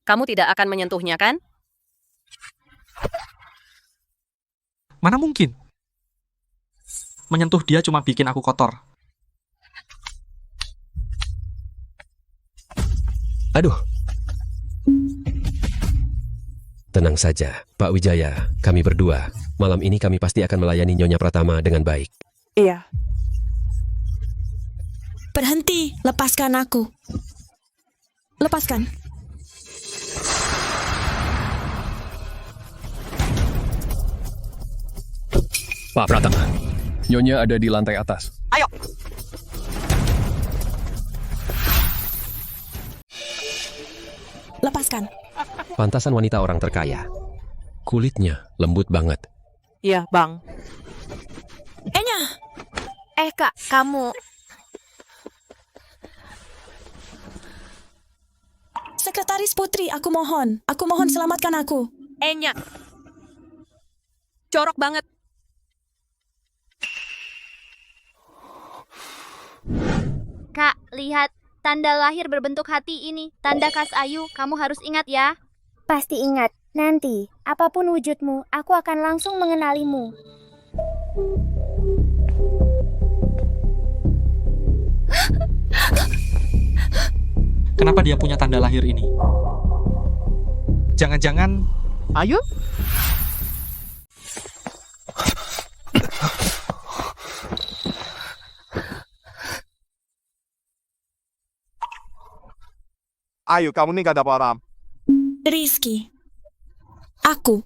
kamu tidak akan menyentuhnya, kan? Mana mungkin? Menyentuh dia cuma bikin aku kotor. Aduh. Tenang saja, Pak Wijaya. Kami berdua. Malam ini kami pasti akan melayani Nyonya Pratama dengan baik. Iya. Berhenti, lepaskan aku. Lepaskan. Pak Pratama, Nyonya ada di lantai atas. Ayo. Lepaskan. Pantasan wanita orang terkaya. Kulitnya lembut banget. Iya, Bang. Enya. Kak, kamu. Sekretaris Putri, aku mohon. Aku mohon selamatkan aku. Enya. Jorok banget. Kak, lihat. Tanda lahir berbentuk hati ini. Tanda khas Ayu. Kamu harus ingat ya. Pasti ingat. Nanti, apapun wujudmu, aku akan langsung mengenalimu. Kenapa dia punya tanda lahir ini? Jangan-jangan... Ayu? Ayu, kamu nih gak ada param. Rizky. Aku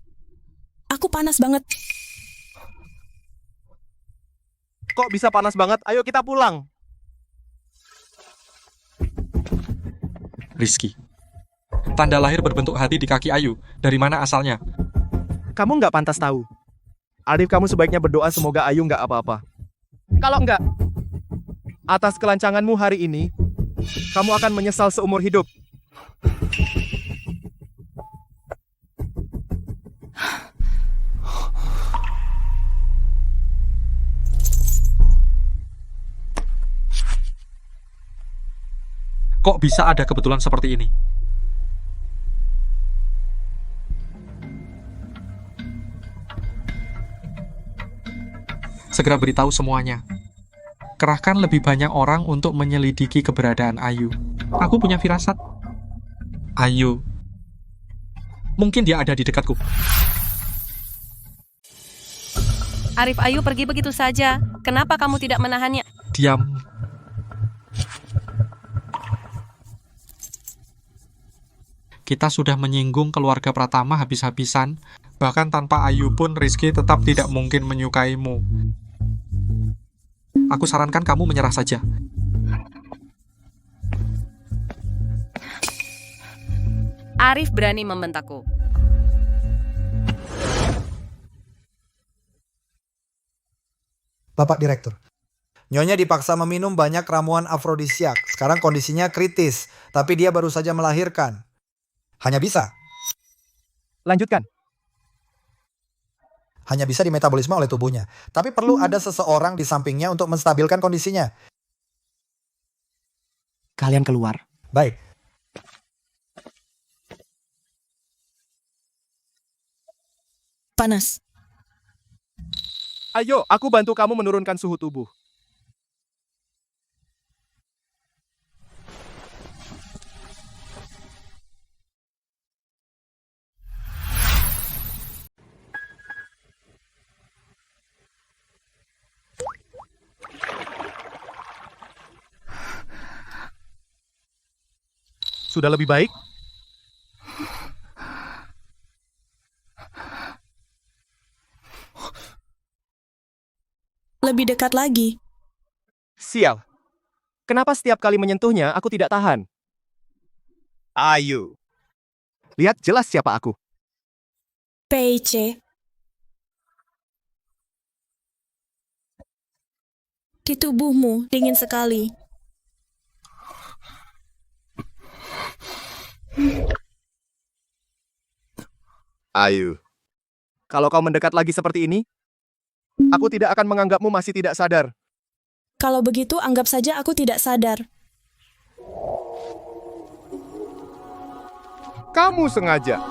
panas banget. Kok bisa panas banget? Ayo kita pulang. Rizky. Tanda lahir berbentuk hati di kaki Ayu. Dari mana asalnya? Kamu nggak pantas tahu. Arif, kamu sebaiknya berdoa semoga Ayu nggak apa-apa. Kalau nggak, atas kelancanganmu hari ini, kamu akan menyesal seumur hidup. Kok bisa ada kebetulan seperti ini? Segera beritahu semuanya. Kerahkan lebih banyak orang untuk menyelidiki keberadaan Ayu. Aku punya firasat. Ayu. Mungkin dia ada di dekatku. Arif Ayu pergi begitu saja. Kenapa kamu tidak menahannya? Diam. Kita sudah menyinggung keluarga Pratama habis-habisan. Bahkan tanpa Ayu pun Rizky tetap tidak mungkin menyukaimu. Aku sarankan kamu menyerah saja. Arif berani membentakku. Bapak Direktur, Nyonya dipaksa meminum banyak ramuan afrodisiak. Sekarang kondisinya kritis, tapi dia baru saja melahirkan. Hanya bisa dimetabolisme oleh tubuhnya. Tapi perlu ada seseorang di sampingnya untuk menstabilkan kondisinya. Kalian keluar. Baik. Panas. Ayo, aku bantu kamu menurunkan suhu tubuh. Sudah lebih baik? Lebih dekat lagi. Sial. Kenapa setiap kali menyentuhnya aku tidak tahan? Ayu. Lihat jelas siapa aku. PIC. Di tubuhmu dingin sekali. Ayu. Kalau kau mendekat lagi seperti ini, aku tidak akan menganggapmu masih tidak sadar. Kalau begitu, anggap saja aku tidak sadar. Kamu sengaja.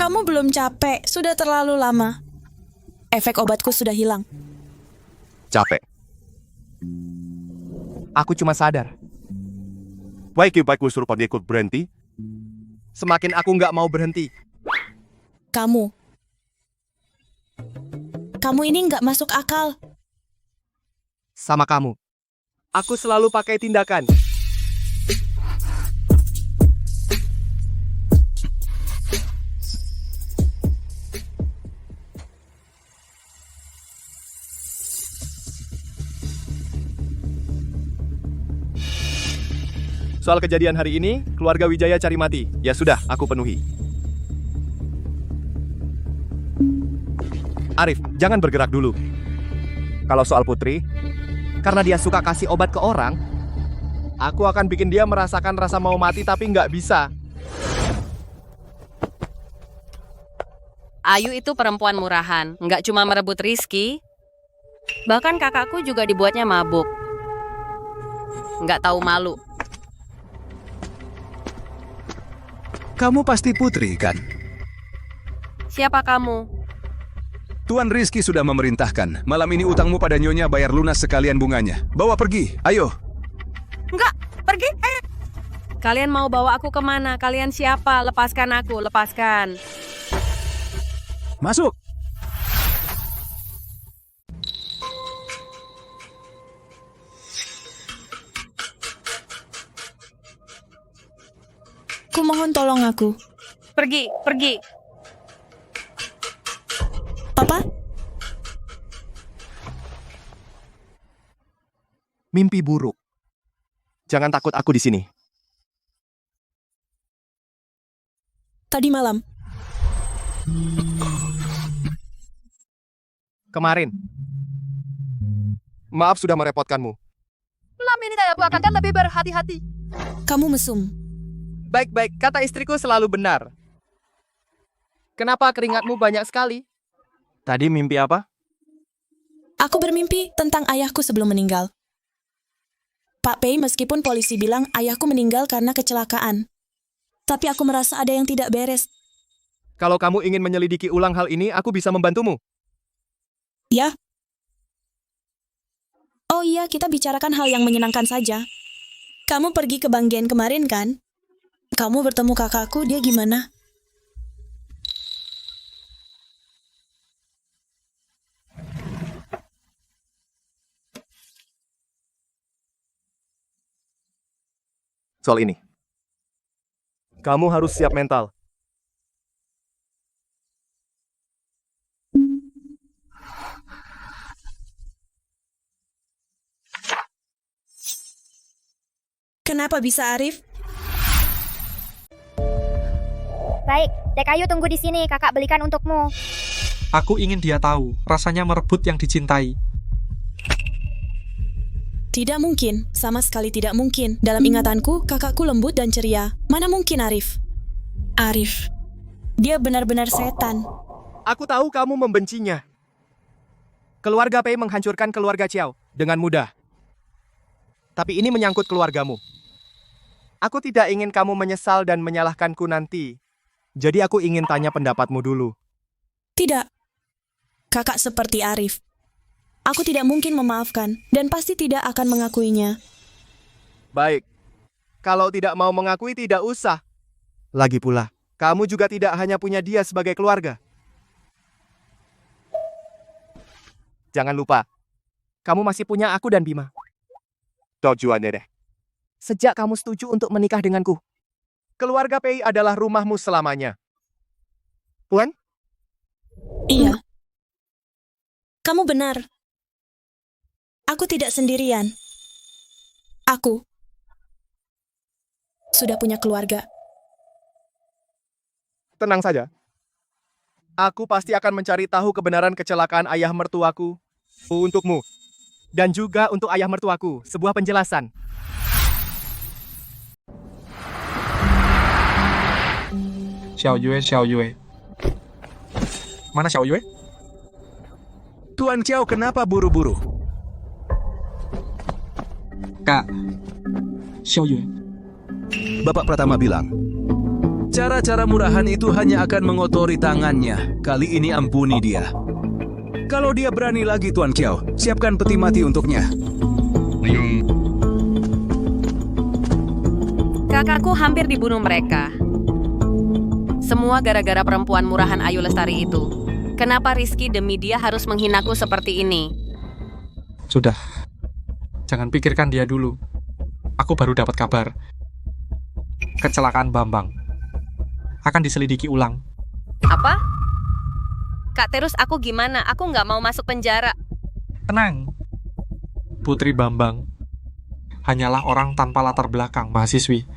Kamu belum capek, sudah terlalu lama. Efek obatku sudah hilang. Capek. Aku cuma sadar. Baik gue suruh dia ikut berhenti. Semakin aku nggak mau berhenti. Kamu ini nggak masuk akal. Sama kamu. Aku selalu pakai tindakan. Soal kejadian hari ini, keluarga Wijaya cari mati. Ya sudah, aku penuhi. Arif, jangan bergerak dulu. Kalau soal Putri, karena dia suka kasih obat ke orang, aku akan bikin dia merasakan rasa mau mati tapi nggak bisa. Ayu itu perempuan murahan, nggak cuma merebut Rizky. Bahkan kakakku juga dibuatnya mabuk. Nggak tahu malu. Kamu pasti Putri, kan? Siapa kamu? Tuan Rizky sudah memerintahkan. Malam ini utangmu pada Nyonya bayar lunas sekalian bunganya. Bawa pergi, ayo. Enggak, pergi. Kalian mau bawa aku kemana? Kalian siapa? Lepaskan aku, lepaskan. Masuk. Kumohon tolong aku. Pergi, pergi. Papa? Mimpi buruk. Jangan takut aku di sini. Tadi malam. Kemarin. Maaf sudah merepotkanmu. Malam ini aku akan lebih berhati-hati. Kamu mesum. Baik-baik, kata istriku selalu benar. Kenapa keringatmu banyak sekali? Tadi mimpi apa? Aku bermimpi tentang ayahku sebelum meninggal. Pak Pei, meskipun polisi bilang ayahku meninggal karena kecelakaan, tapi aku merasa ada yang tidak beres. Kalau kamu ingin menyelidiki ulang hal ini, aku bisa membantumu. Ya. Oh iya, kita bicarakan hal yang menyenangkan saja. Kamu pergi ke Bang Gen kemarin kan? Kamu bertemu kakakku, dia gimana? Soal ini. Kamu harus siap mental. Kenapa bisa, Arif? Baik, Dek Ayu tunggu di sini, kakak belikan untukmu. Aku ingin dia tahu, rasanya merebut yang dicintai. Tidak mungkin, sama sekali tidak mungkin. Dalam ingatanku, kakakku lembut dan ceria. Mana mungkin Arif? Arif, dia benar-benar setan. Aku tahu kamu membencinya. Keluarga Pei menghancurkan keluarga Xiao dengan mudah. Tapi ini menyangkut keluargamu. Aku tidak ingin kamu menyesal dan menyalahkanku nanti. Jadi aku ingin tanya pendapatmu dulu. Tidak. Kakak seperti Arif. Aku tidak mungkin memaafkan dan pasti tidak akan mengakuinya. Baik. Kalau tidak mau mengakui, tidak usah. Lagi pula, kamu juga tidak hanya punya dia sebagai keluarga. Jangan lupa, kamu masih punya aku dan Bima. Tujuannya deh. Sejak kamu setuju untuk menikah denganku, keluarga Pei adalah rumahmu selamanya. Puan? Iya. Kamu benar. Aku tidak sendirian. Aku sudah punya keluarga. Tenang saja. Aku pasti akan mencari tahu kebenaran kecelakaan ayah mertuaku untukmu. Dan juga untuk ayah mertuaku, sebuah penjelasan. Xiao Yue. Mana Xiao Yue? Tuan Xiao, kenapa buru-buru? Kak, Xiao Yue. Bapak Pratama bilang, cara-cara murahan itu hanya akan mengotori tangannya. Kali ini ampuni dia. Kalau dia berani lagi, Tuan Xiao, siapkan peti mati untuknya. Kakakku hampir dibunuh mereka. Semua gara-gara perempuan murahan Ayu Lestari itu. Kenapa Rizky demi dia harus menghinaku seperti ini? Sudah. Jangan pikirkan dia dulu. Aku baru dapat kabar. Kecelakaan Bambang akan diselidiki ulang. Apa? Kak Terus, aku gimana? Aku nggak mau masuk penjara. Tenang. Putri Bambang hanyalah orang tanpa latar belakang mahasiswi.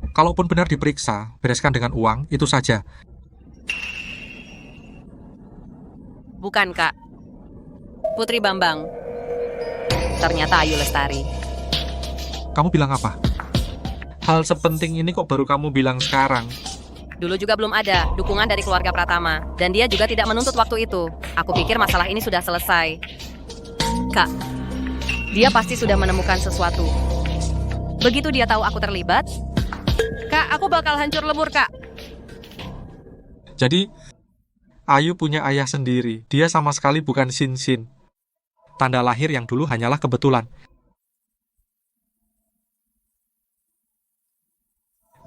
Kalaupun benar diperiksa, bereskan dengan uang, itu saja. Bukan, Kak. Putri Bambang. Ternyata Ayu Lestari. Kamu bilang apa? Hal sepenting ini kok baru kamu bilang sekarang? Dulu juga belum ada dukungan dari keluarga Pratama. Dan dia juga tidak menuntut waktu itu. Aku pikir masalah ini sudah selesai. Kak, dia pasti sudah menemukan sesuatu. Begitu dia tahu aku terlibat, Kak, aku bakal hancur lebur, Kak. Jadi, Ayu punya ayah sendiri. Dia sama sekali bukan Sin. Tanda lahir yang dulu hanyalah kebetulan.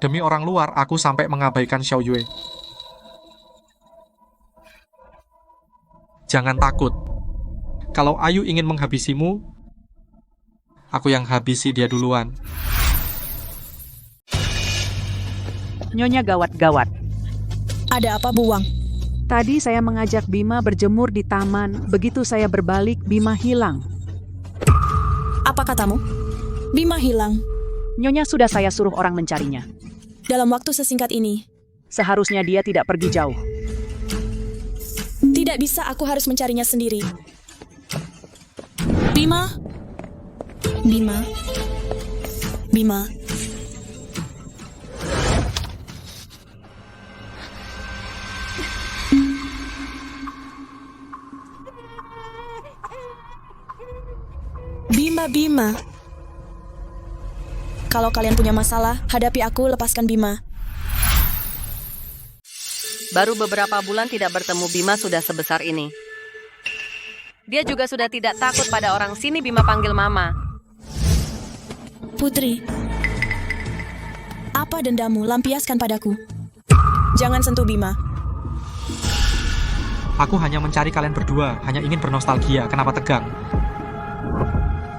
Demi orang luar, aku sampai mengabaikan Xiao Yue. Jangan takut. Kalau Ayu ingin menghabisimu, aku yang habisi dia duluan. Nyonya gawat-gawat. Ada apa, Buwang? Tadi saya mengajak Bima berjemur di taman. Begitu saya berbalik, Bima hilang. Apa katamu? Bima hilang. Nyonya sudah saya suruh orang mencarinya. Dalam waktu sesingkat ini? Seharusnya dia tidak pergi jauh. Tidak bisa, aku harus mencarinya sendiri. Bima? Bima? Bima? adalah Bima. Kalau kalian punya masalah, hadapi aku, lepaskan Bima. Baru beberapa bulan tidak bertemu Bima sudah sebesar ini. Dia juga sudah tidak takut pada orang sini Bima panggil mama. Putri, apa dendamu? Lampiaskan padaku. Jangan sentuh Bima. Aku hanya mencari kalian berdua, hanya ingin bernostalgia. Kenapa tegang?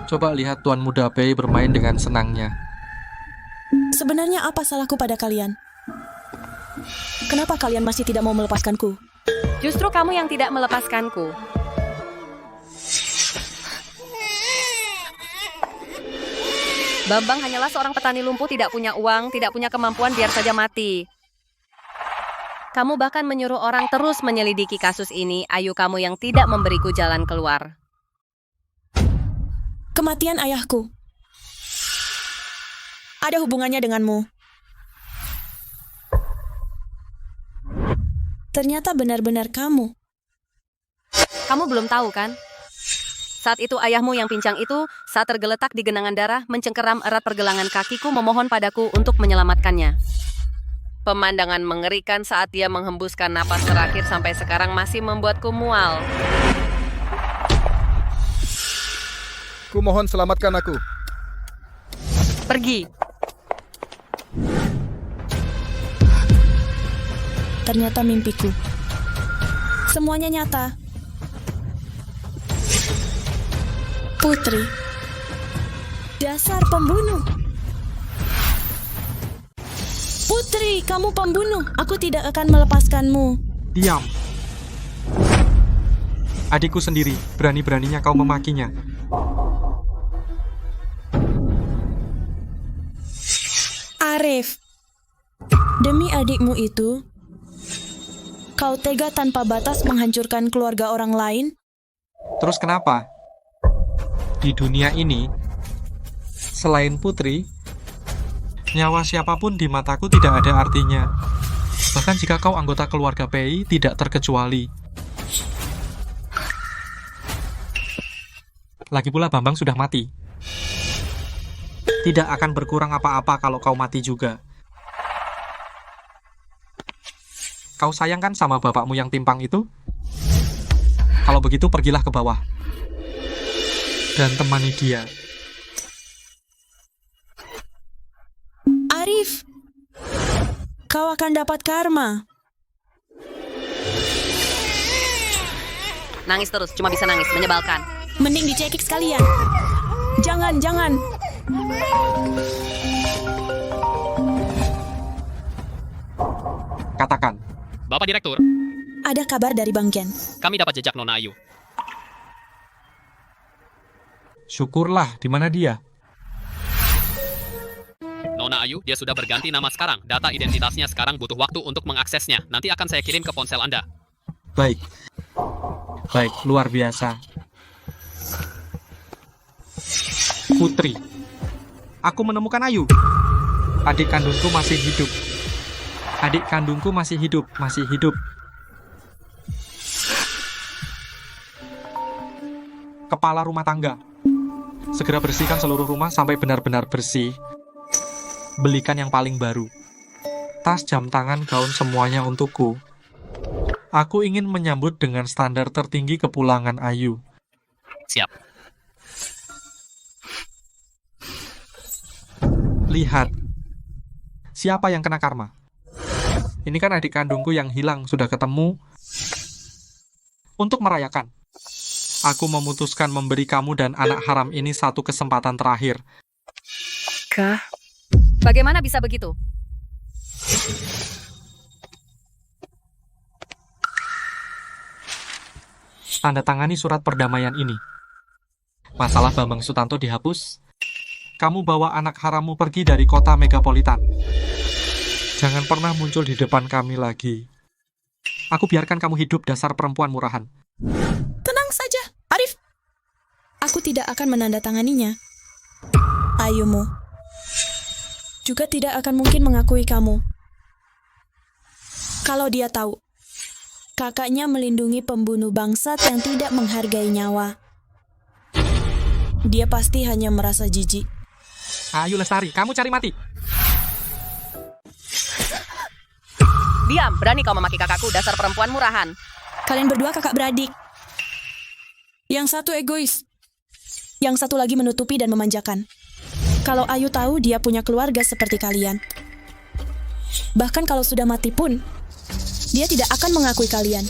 Coba lihat Tuan Muda Pei bermain dengan senangnya. Sebenarnya apa salahku pada kalian? Kenapa kalian masih tidak mau melepaskanku? Justru kamu yang tidak melepaskanku. Bambang hanyalah seorang petani lumpuh, tidak punya uang, tidak punya kemampuan, biar saja mati. Kamu bahkan menyuruh orang terus menyelidiki kasus ini, Ayu, kamu yang tidak memberiku jalan keluar. Kematian ayahku ada hubungannya denganmu. Ternyata benar-benar kamu. Kamu belum tahu kan? Saat itu ayahmu yang pincang itu, saat tergeletak di genangan darah, mencengkeram erat pergelangan kakiku memohon padaku untuk menyelamatkannya. Pemandangan mengerikan saat dia menghembuskan napas terakhir sampai sekarang masih membuatku mual. Ku mohon selamatkan aku. Pergi. Ternyata mimpiku. Semuanya nyata. Putri. Dasar pembunuh. Putri, kamu pembunuh. Aku tidak akan melepaskanmu. Diam. Adikku sendiri, berani-beraninya kau memakinya. Arif, demi adikmu itu, kau tega tanpa batas menghancurkan keluarga orang lain? Terus kenapa? Di dunia ini, selain Putri, nyawa siapapun di mataku tidak ada artinya. Bahkan jika kau anggota keluarga Pei, tidak terkecuali. Lagi pula Bambang sudah mati. Tidak akan berkurang apa-apa kalau kau mati juga. Kau sayang kan sama bapakmu yang timpang itu? Kalau begitu pergilah ke bawah. Dan temani dia. Arif, kau akan dapat karma. Nangis terus, cuma bisa nangis, menyebalkan. Mending dicekik sekalian. Jangan, jangan. Katakan. Bapak Direktur, Ada kabar dari Bang Gen. kami dapat jejak Nona Ayu. Syukurlah, di mana dia? Nona Ayu, dia sudah berganti nama sekarang. Data identitasnya sekarang butuh waktu untuk mengaksesnya. Nanti akan saya kirim ke ponsel Anda. Baik. Baik, luar biasa. Putri. Aku menemukan Ayu. Adik kandungku masih hidup. Adik kandungku masih hidup, masih hidup. Kepala rumah tangga. Segera bersihkan seluruh rumah sampai benar-benar bersih. Belikan yang paling baru. Tas, jam tangan, gaun, semuanya untukku. Aku ingin menyambut dengan standar tertinggi kepulangan Ayu. Siap. Lihat. Siapa yang kena karma? Ini kan adik kandungku yang hilang, sudah ketemu. Untuk merayakan, aku memutuskan memberi kamu dan anak haram ini satu kesempatan terakhir. Kah? Bagaimana bisa begitu? Tanda tangani surat perdamaian ini. Masalah Bambang Sutanto dihapus. Kamu bawa anak harammu pergi dari kota megapolitan. Jangan pernah muncul di depan kami lagi. Aku biarkan kamu hidup, dasar perempuan murahan. Tenang saja, Arif. Aku tidak akan menandatanganinya. Ayumu juga tidak akan mungkin mengakui kamu. Kalau dia tahu, kakaknya melindungi pembunuh bangsat yang tidak menghargai nyawa. Dia pasti hanya merasa jijik. Ayu Lestari, kamu cari mati. Diam, berani kau memaki kakakku, dasar perempuan murahan. Kalian berdua kakak beradik. Yang satu egois. Yang satu lagi menutupi dan memanjakan. Kalau Ayu tahu dia punya keluarga seperti kalian. Bahkan kalau sudah mati pun, dia tidak akan mengakui kalian.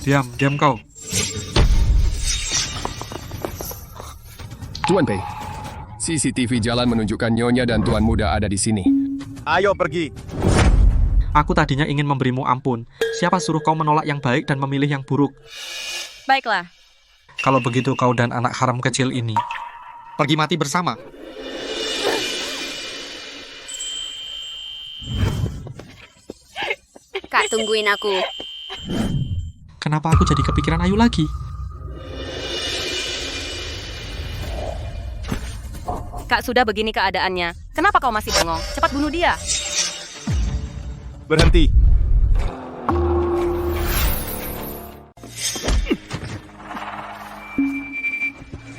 Diam kau. Tuan Pei, CCTV jalan menunjukkan Nyonya dan Tuan Muda ada di sini. Ayo pergi. Aku tadinya ingin memberimu ampun. Siapa suruh kau menolak yang baik dan memilih yang buruk? Baiklah, Kalau begitu kau dan anak haram kecil ini pergi mati bersama. Kak, tungguin aku. Kenapa aku jadi kepikiran Ayu lagi? Kak, sudah begini keadaannya. Kenapa kau masih bengong? Cepat bunuh dia. Berhenti.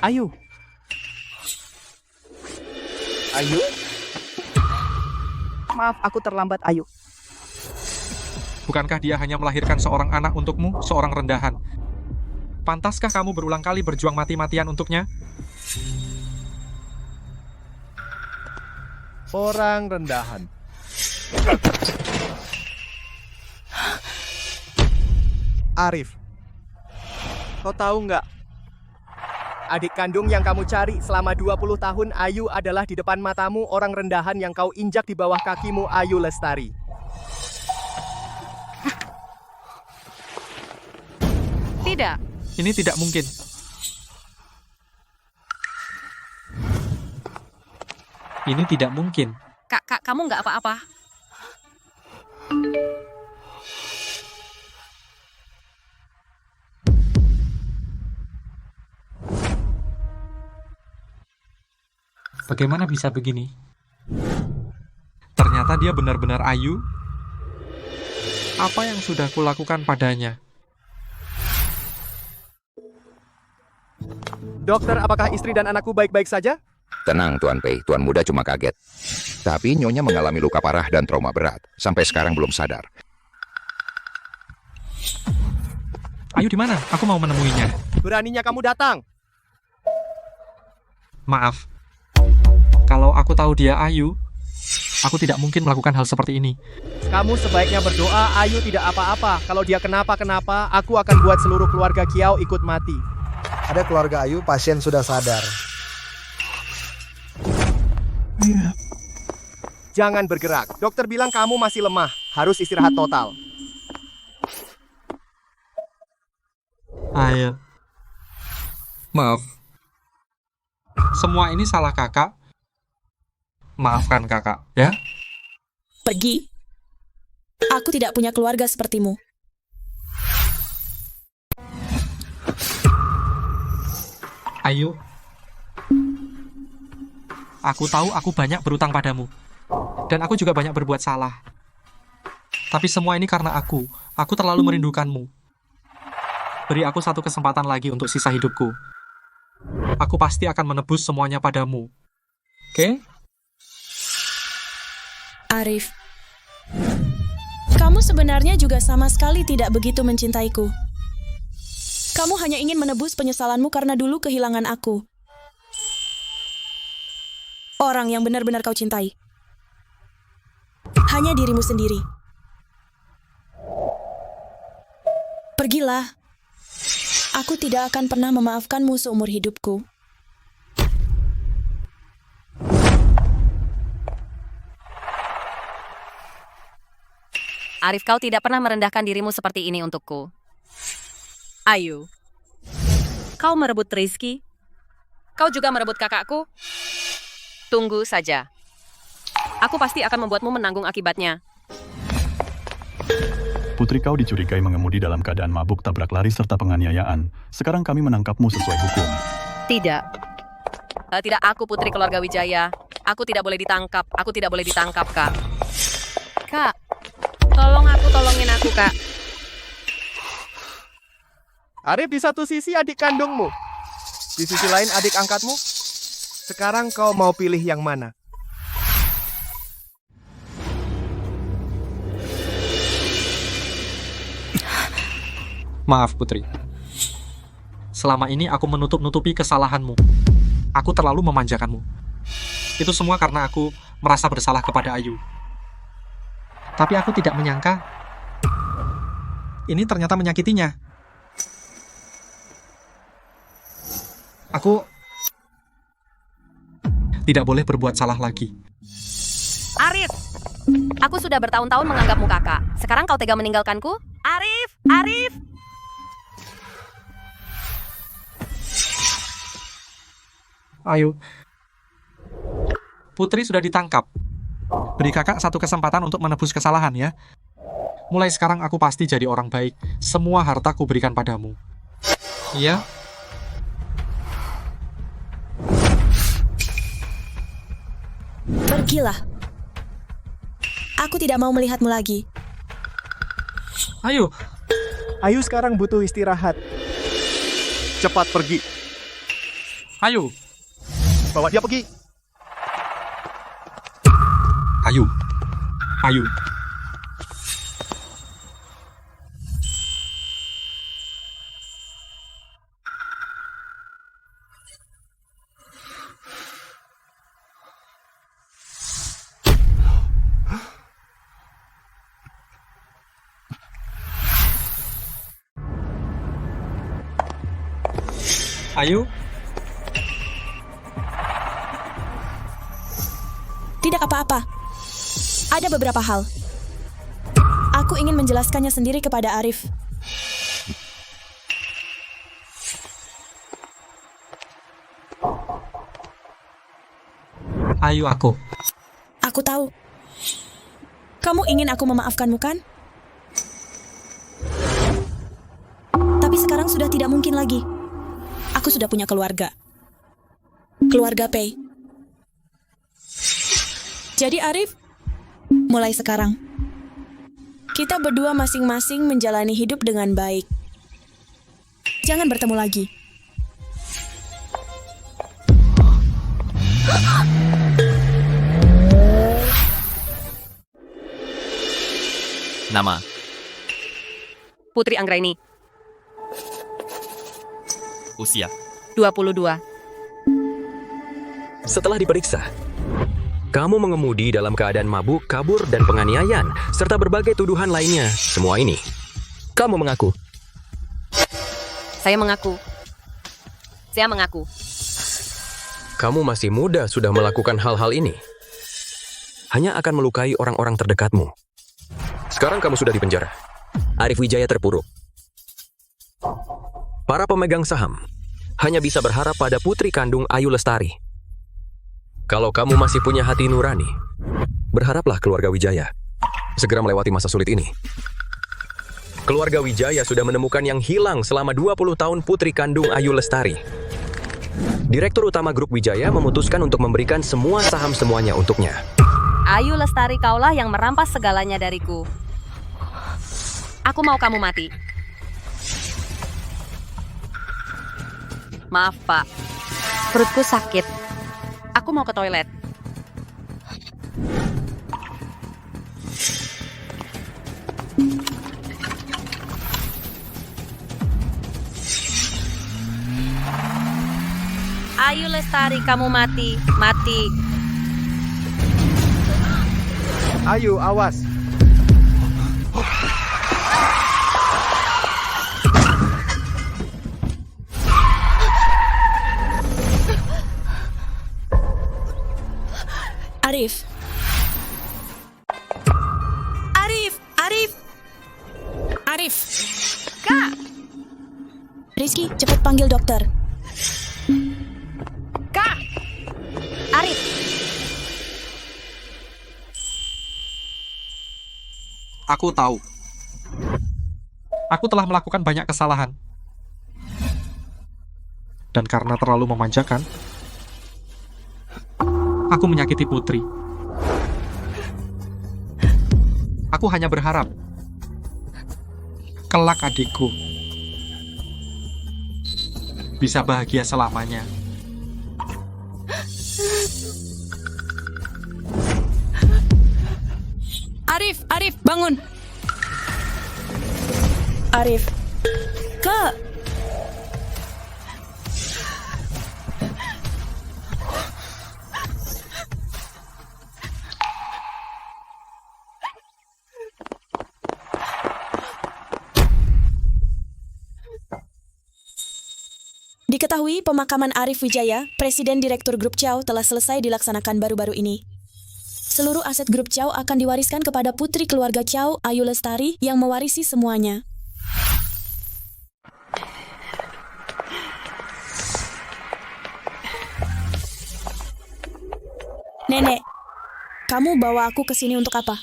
Ayu. Ayu? Maaf, aku terlambat, Ayu. Bukankah dia hanya melahirkan seorang anak untukmu, seorang rendahan? Pantaskah kamu berulang kali berjuang mati-matian untuknya? Orang rendahan. Arif, kau tahu nggak? Adik kandung yang kamu cari selama 20 tahun Ayu adalah di depan matamu orang rendahan yang kau injak di bawah kakimu, Ayu Lestari. Tidak. Ini tidak mungkin. Ini tidak mungkin. Kak, kamu nggak apa-apa. Bagaimana bisa begini? Ternyata dia benar-benar Ayu. Apa yang sudah kulakukan padanya? Dokter, apakah istri dan anakku baik-baik saja? Tenang, Tuan Pei. Tuan Muda cuma kaget. Tapi Nyonya mengalami luka parah dan trauma berat. Sampai sekarang belum sadar. Ayu di mana? Aku mau menemuinya. Beraninya kamu datang. Maaf. Kalau aku tahu dia Ayu, aku tidak mungkin melakukan hal seperti ini. Kamu sebaiknya berdoa Ayu tidak apa-apa. Kalau dia kenapa-kenapa, aku akan buat seluruh keluarga Kiao ikut mati. Ada keluarga Ayu, pasien sudah sadar. Jangan bergerak. Dokter bilang kamu masih lemah. Harus istirahat total. Ayo. Maaf. Semua ini salah kakak. Maafkan kakak, ya? Pergi. Aku tidak punya keluarga sepertimu. Ayu. Aku tahu aku banyak berutang padamu. Dan aku juga banyak berbuat salah. Tapi semua ini karena aku. Aku terlalu merindukanmu. Beri aku satu kesempatan lagi untuk sisa hidupku. Aku pasti akan menebus semuanya padamu. Oke? Arif, kamu sebenarnya juga sama sekali tidak begitu mencintaiku. Kamu hanya ingin menebus penyesalanmu karena dulu kehilangan aku. Orang yang benar-benar kau cintai. Hanya dirimu sendiri. Pergilah. Aku tidak akan pernah memaafkanmu seumur hidupku. Arif, kau tidak pernah merendahkan dirimu seperti ini untukku. Ayu, kau merebut Rizky? Kau juga merebut kakakku? Tunggu saja. Aku pasti akan membuatmu menanggung akibatnya. Putri kau dicurigai mengemudi dalam keadaan mabuk, tabrak lari, serta penganiayaan. Sekarang kami menangkapmu sesuai hukum. Tidak. Tidak, aku putri keluarga Wijaya. Aku tidak boleh ditangkap. Aku tidak boleh ditangkap, Kak. Kak, tolongin aku, Kak. Arif di satu sisi adik kandungmu. Di sisi lain adik angkatmu. Sekarang kau mau pilih yang mana? Maaf, Putri. Selama ini aku menutup-nutupi kesalahanmu. Aku terlalu memanjakanmu. Itu semua karena aku merasa bersalah kepada Ayu. Tapi aku tidak menyangka ini ternyata menyakitinya. Aku tidak boleh berbuat salah lagi. Arif! Aku sudah bertahun-tahun menganggapmu kakak. Sekarang kau tega meninggalkanku? Arif! Arif! Ayu. Putri sudah ditangkap. Beri kakak satu kesempatan untuk menebus kesalahan ya. Mulai sekarang aku pasti jadi orang baik. Semua harta ku berikan padamu. Iya? Pergilah. Aku tidak mau melihatmu lagi. Ayu. Ayu sekarang butuh istirahat. Cepat pergi. Ayu. Bawa dia pergi. Ayu. Ayu. Ayu. Tidak apa-apa. Ada beberapa hal. Aku ingin menjelaskannya sendiri kepada Arif. Ayu, aku. Aku tahu. Kamu ingin aku memaafkanmu, kan? Tapi sekarang sudah tidak mungkin lagi. Aku sudah punya keluarga. Keluarga Pei. Jadi Arif, mulai sekarang, kita berdua masing-masing menjalani hidup dengan baik. Jangan bertemu lagi. Nama. Putri Anggraini. Usia. 22. Setelah diperiksa, kamu mengemudi dalam keadaan mabuk, kabur, dan penganiayaan, serta berbagai tuduhan lainnya. Semua ini, kamu mengaku. Saya mengaku. Saya mengaku. Kamu masih muda sudah melakukan hal-hal ini. Hanya akan melukai orang-orang terdekatmu. Sekarang kamu sudah dipenjara. Arif Wijaya terpuruk. Para pemegang saham hanya bisa berharap pada putri kandung Ayu Lestari. Kalau kamu masih punya hati nurani, berharaplah keluarga Wijaya segera melewati masa sulit ini. Keluarga Wijaya sudah menemukan yang hilang selama 20 tahun putri kandung Ayu Lestari. Direktur utama grup Wijaya memutuskan untuk memberikan semua saham semuanya untuknya. Ayu Lestari, kaulah yang merampas segalanya dariku. Aku mau kamu mati. Maaf, Pak. Perutku sakit. Aku mau ke toilet. Ayu Lestari, kamu mati. Mati. Ayu, awas. Arif. Arif, Arif. Arif. Kak. Rizky, cepat panggil dokter. Kak. Arif. Aku tahu. Aku telah melakukan banyak kesalahan. Dan karena terlalu memanjakan, aku menyakiti Putri. Aku hanya berharap kelak adikku bisa bahagia selamanya. Arif, bangun. Arif. Kak. Diketahui pemakaman Arif Wijaya, Presiden Direktur Grup Chow, telah selesai dilaksanakan baru-baru ini. Seluruh aset Grup Chow akan diwariskan kepada putri keluarga Chow, Ayu Lestari, yang mewarisi semuanya. Nenek, kamu bawa aku ke sini untuk apa?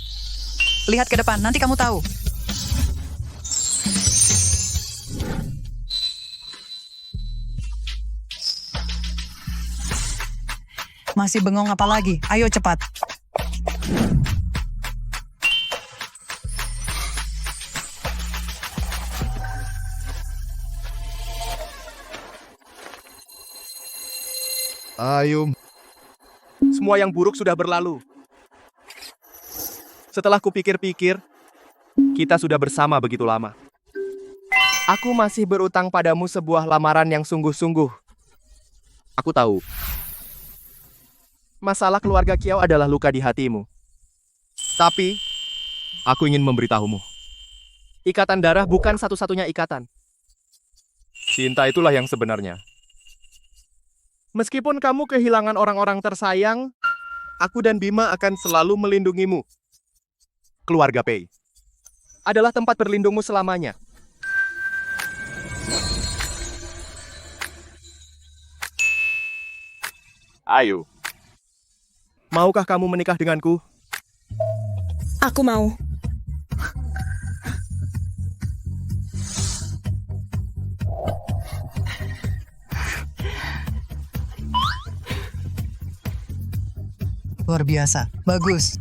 Lihat ke depan, nanti kamu tahu. Masih bengong apa lagi? Ayo cepat. Ayo. Semua yang buruk sudah berlalu. Setelah kupikir-pikir, kita sudah bersama begitu lama. Aku masih berutang padamu sebuah lamaran yang sungguh-sungguh. Aku tahu. Masalah keluarga Kiao adalah luka di hatimu. Tapi, aku ingin memberitahumu. Ikatan darah bukan satu-satunya ikatan. Cinta itulah yang sebenarnya. Meskipun kamu kehilangan orang-orang tersayang, aku dan Bima akan selalu melindungimu. Keluarga Pei adalah tempat berlindungmu selamanya. Ayo. Maukah kamu menikah denganku? Aku mau. Luar biasa. Bagus.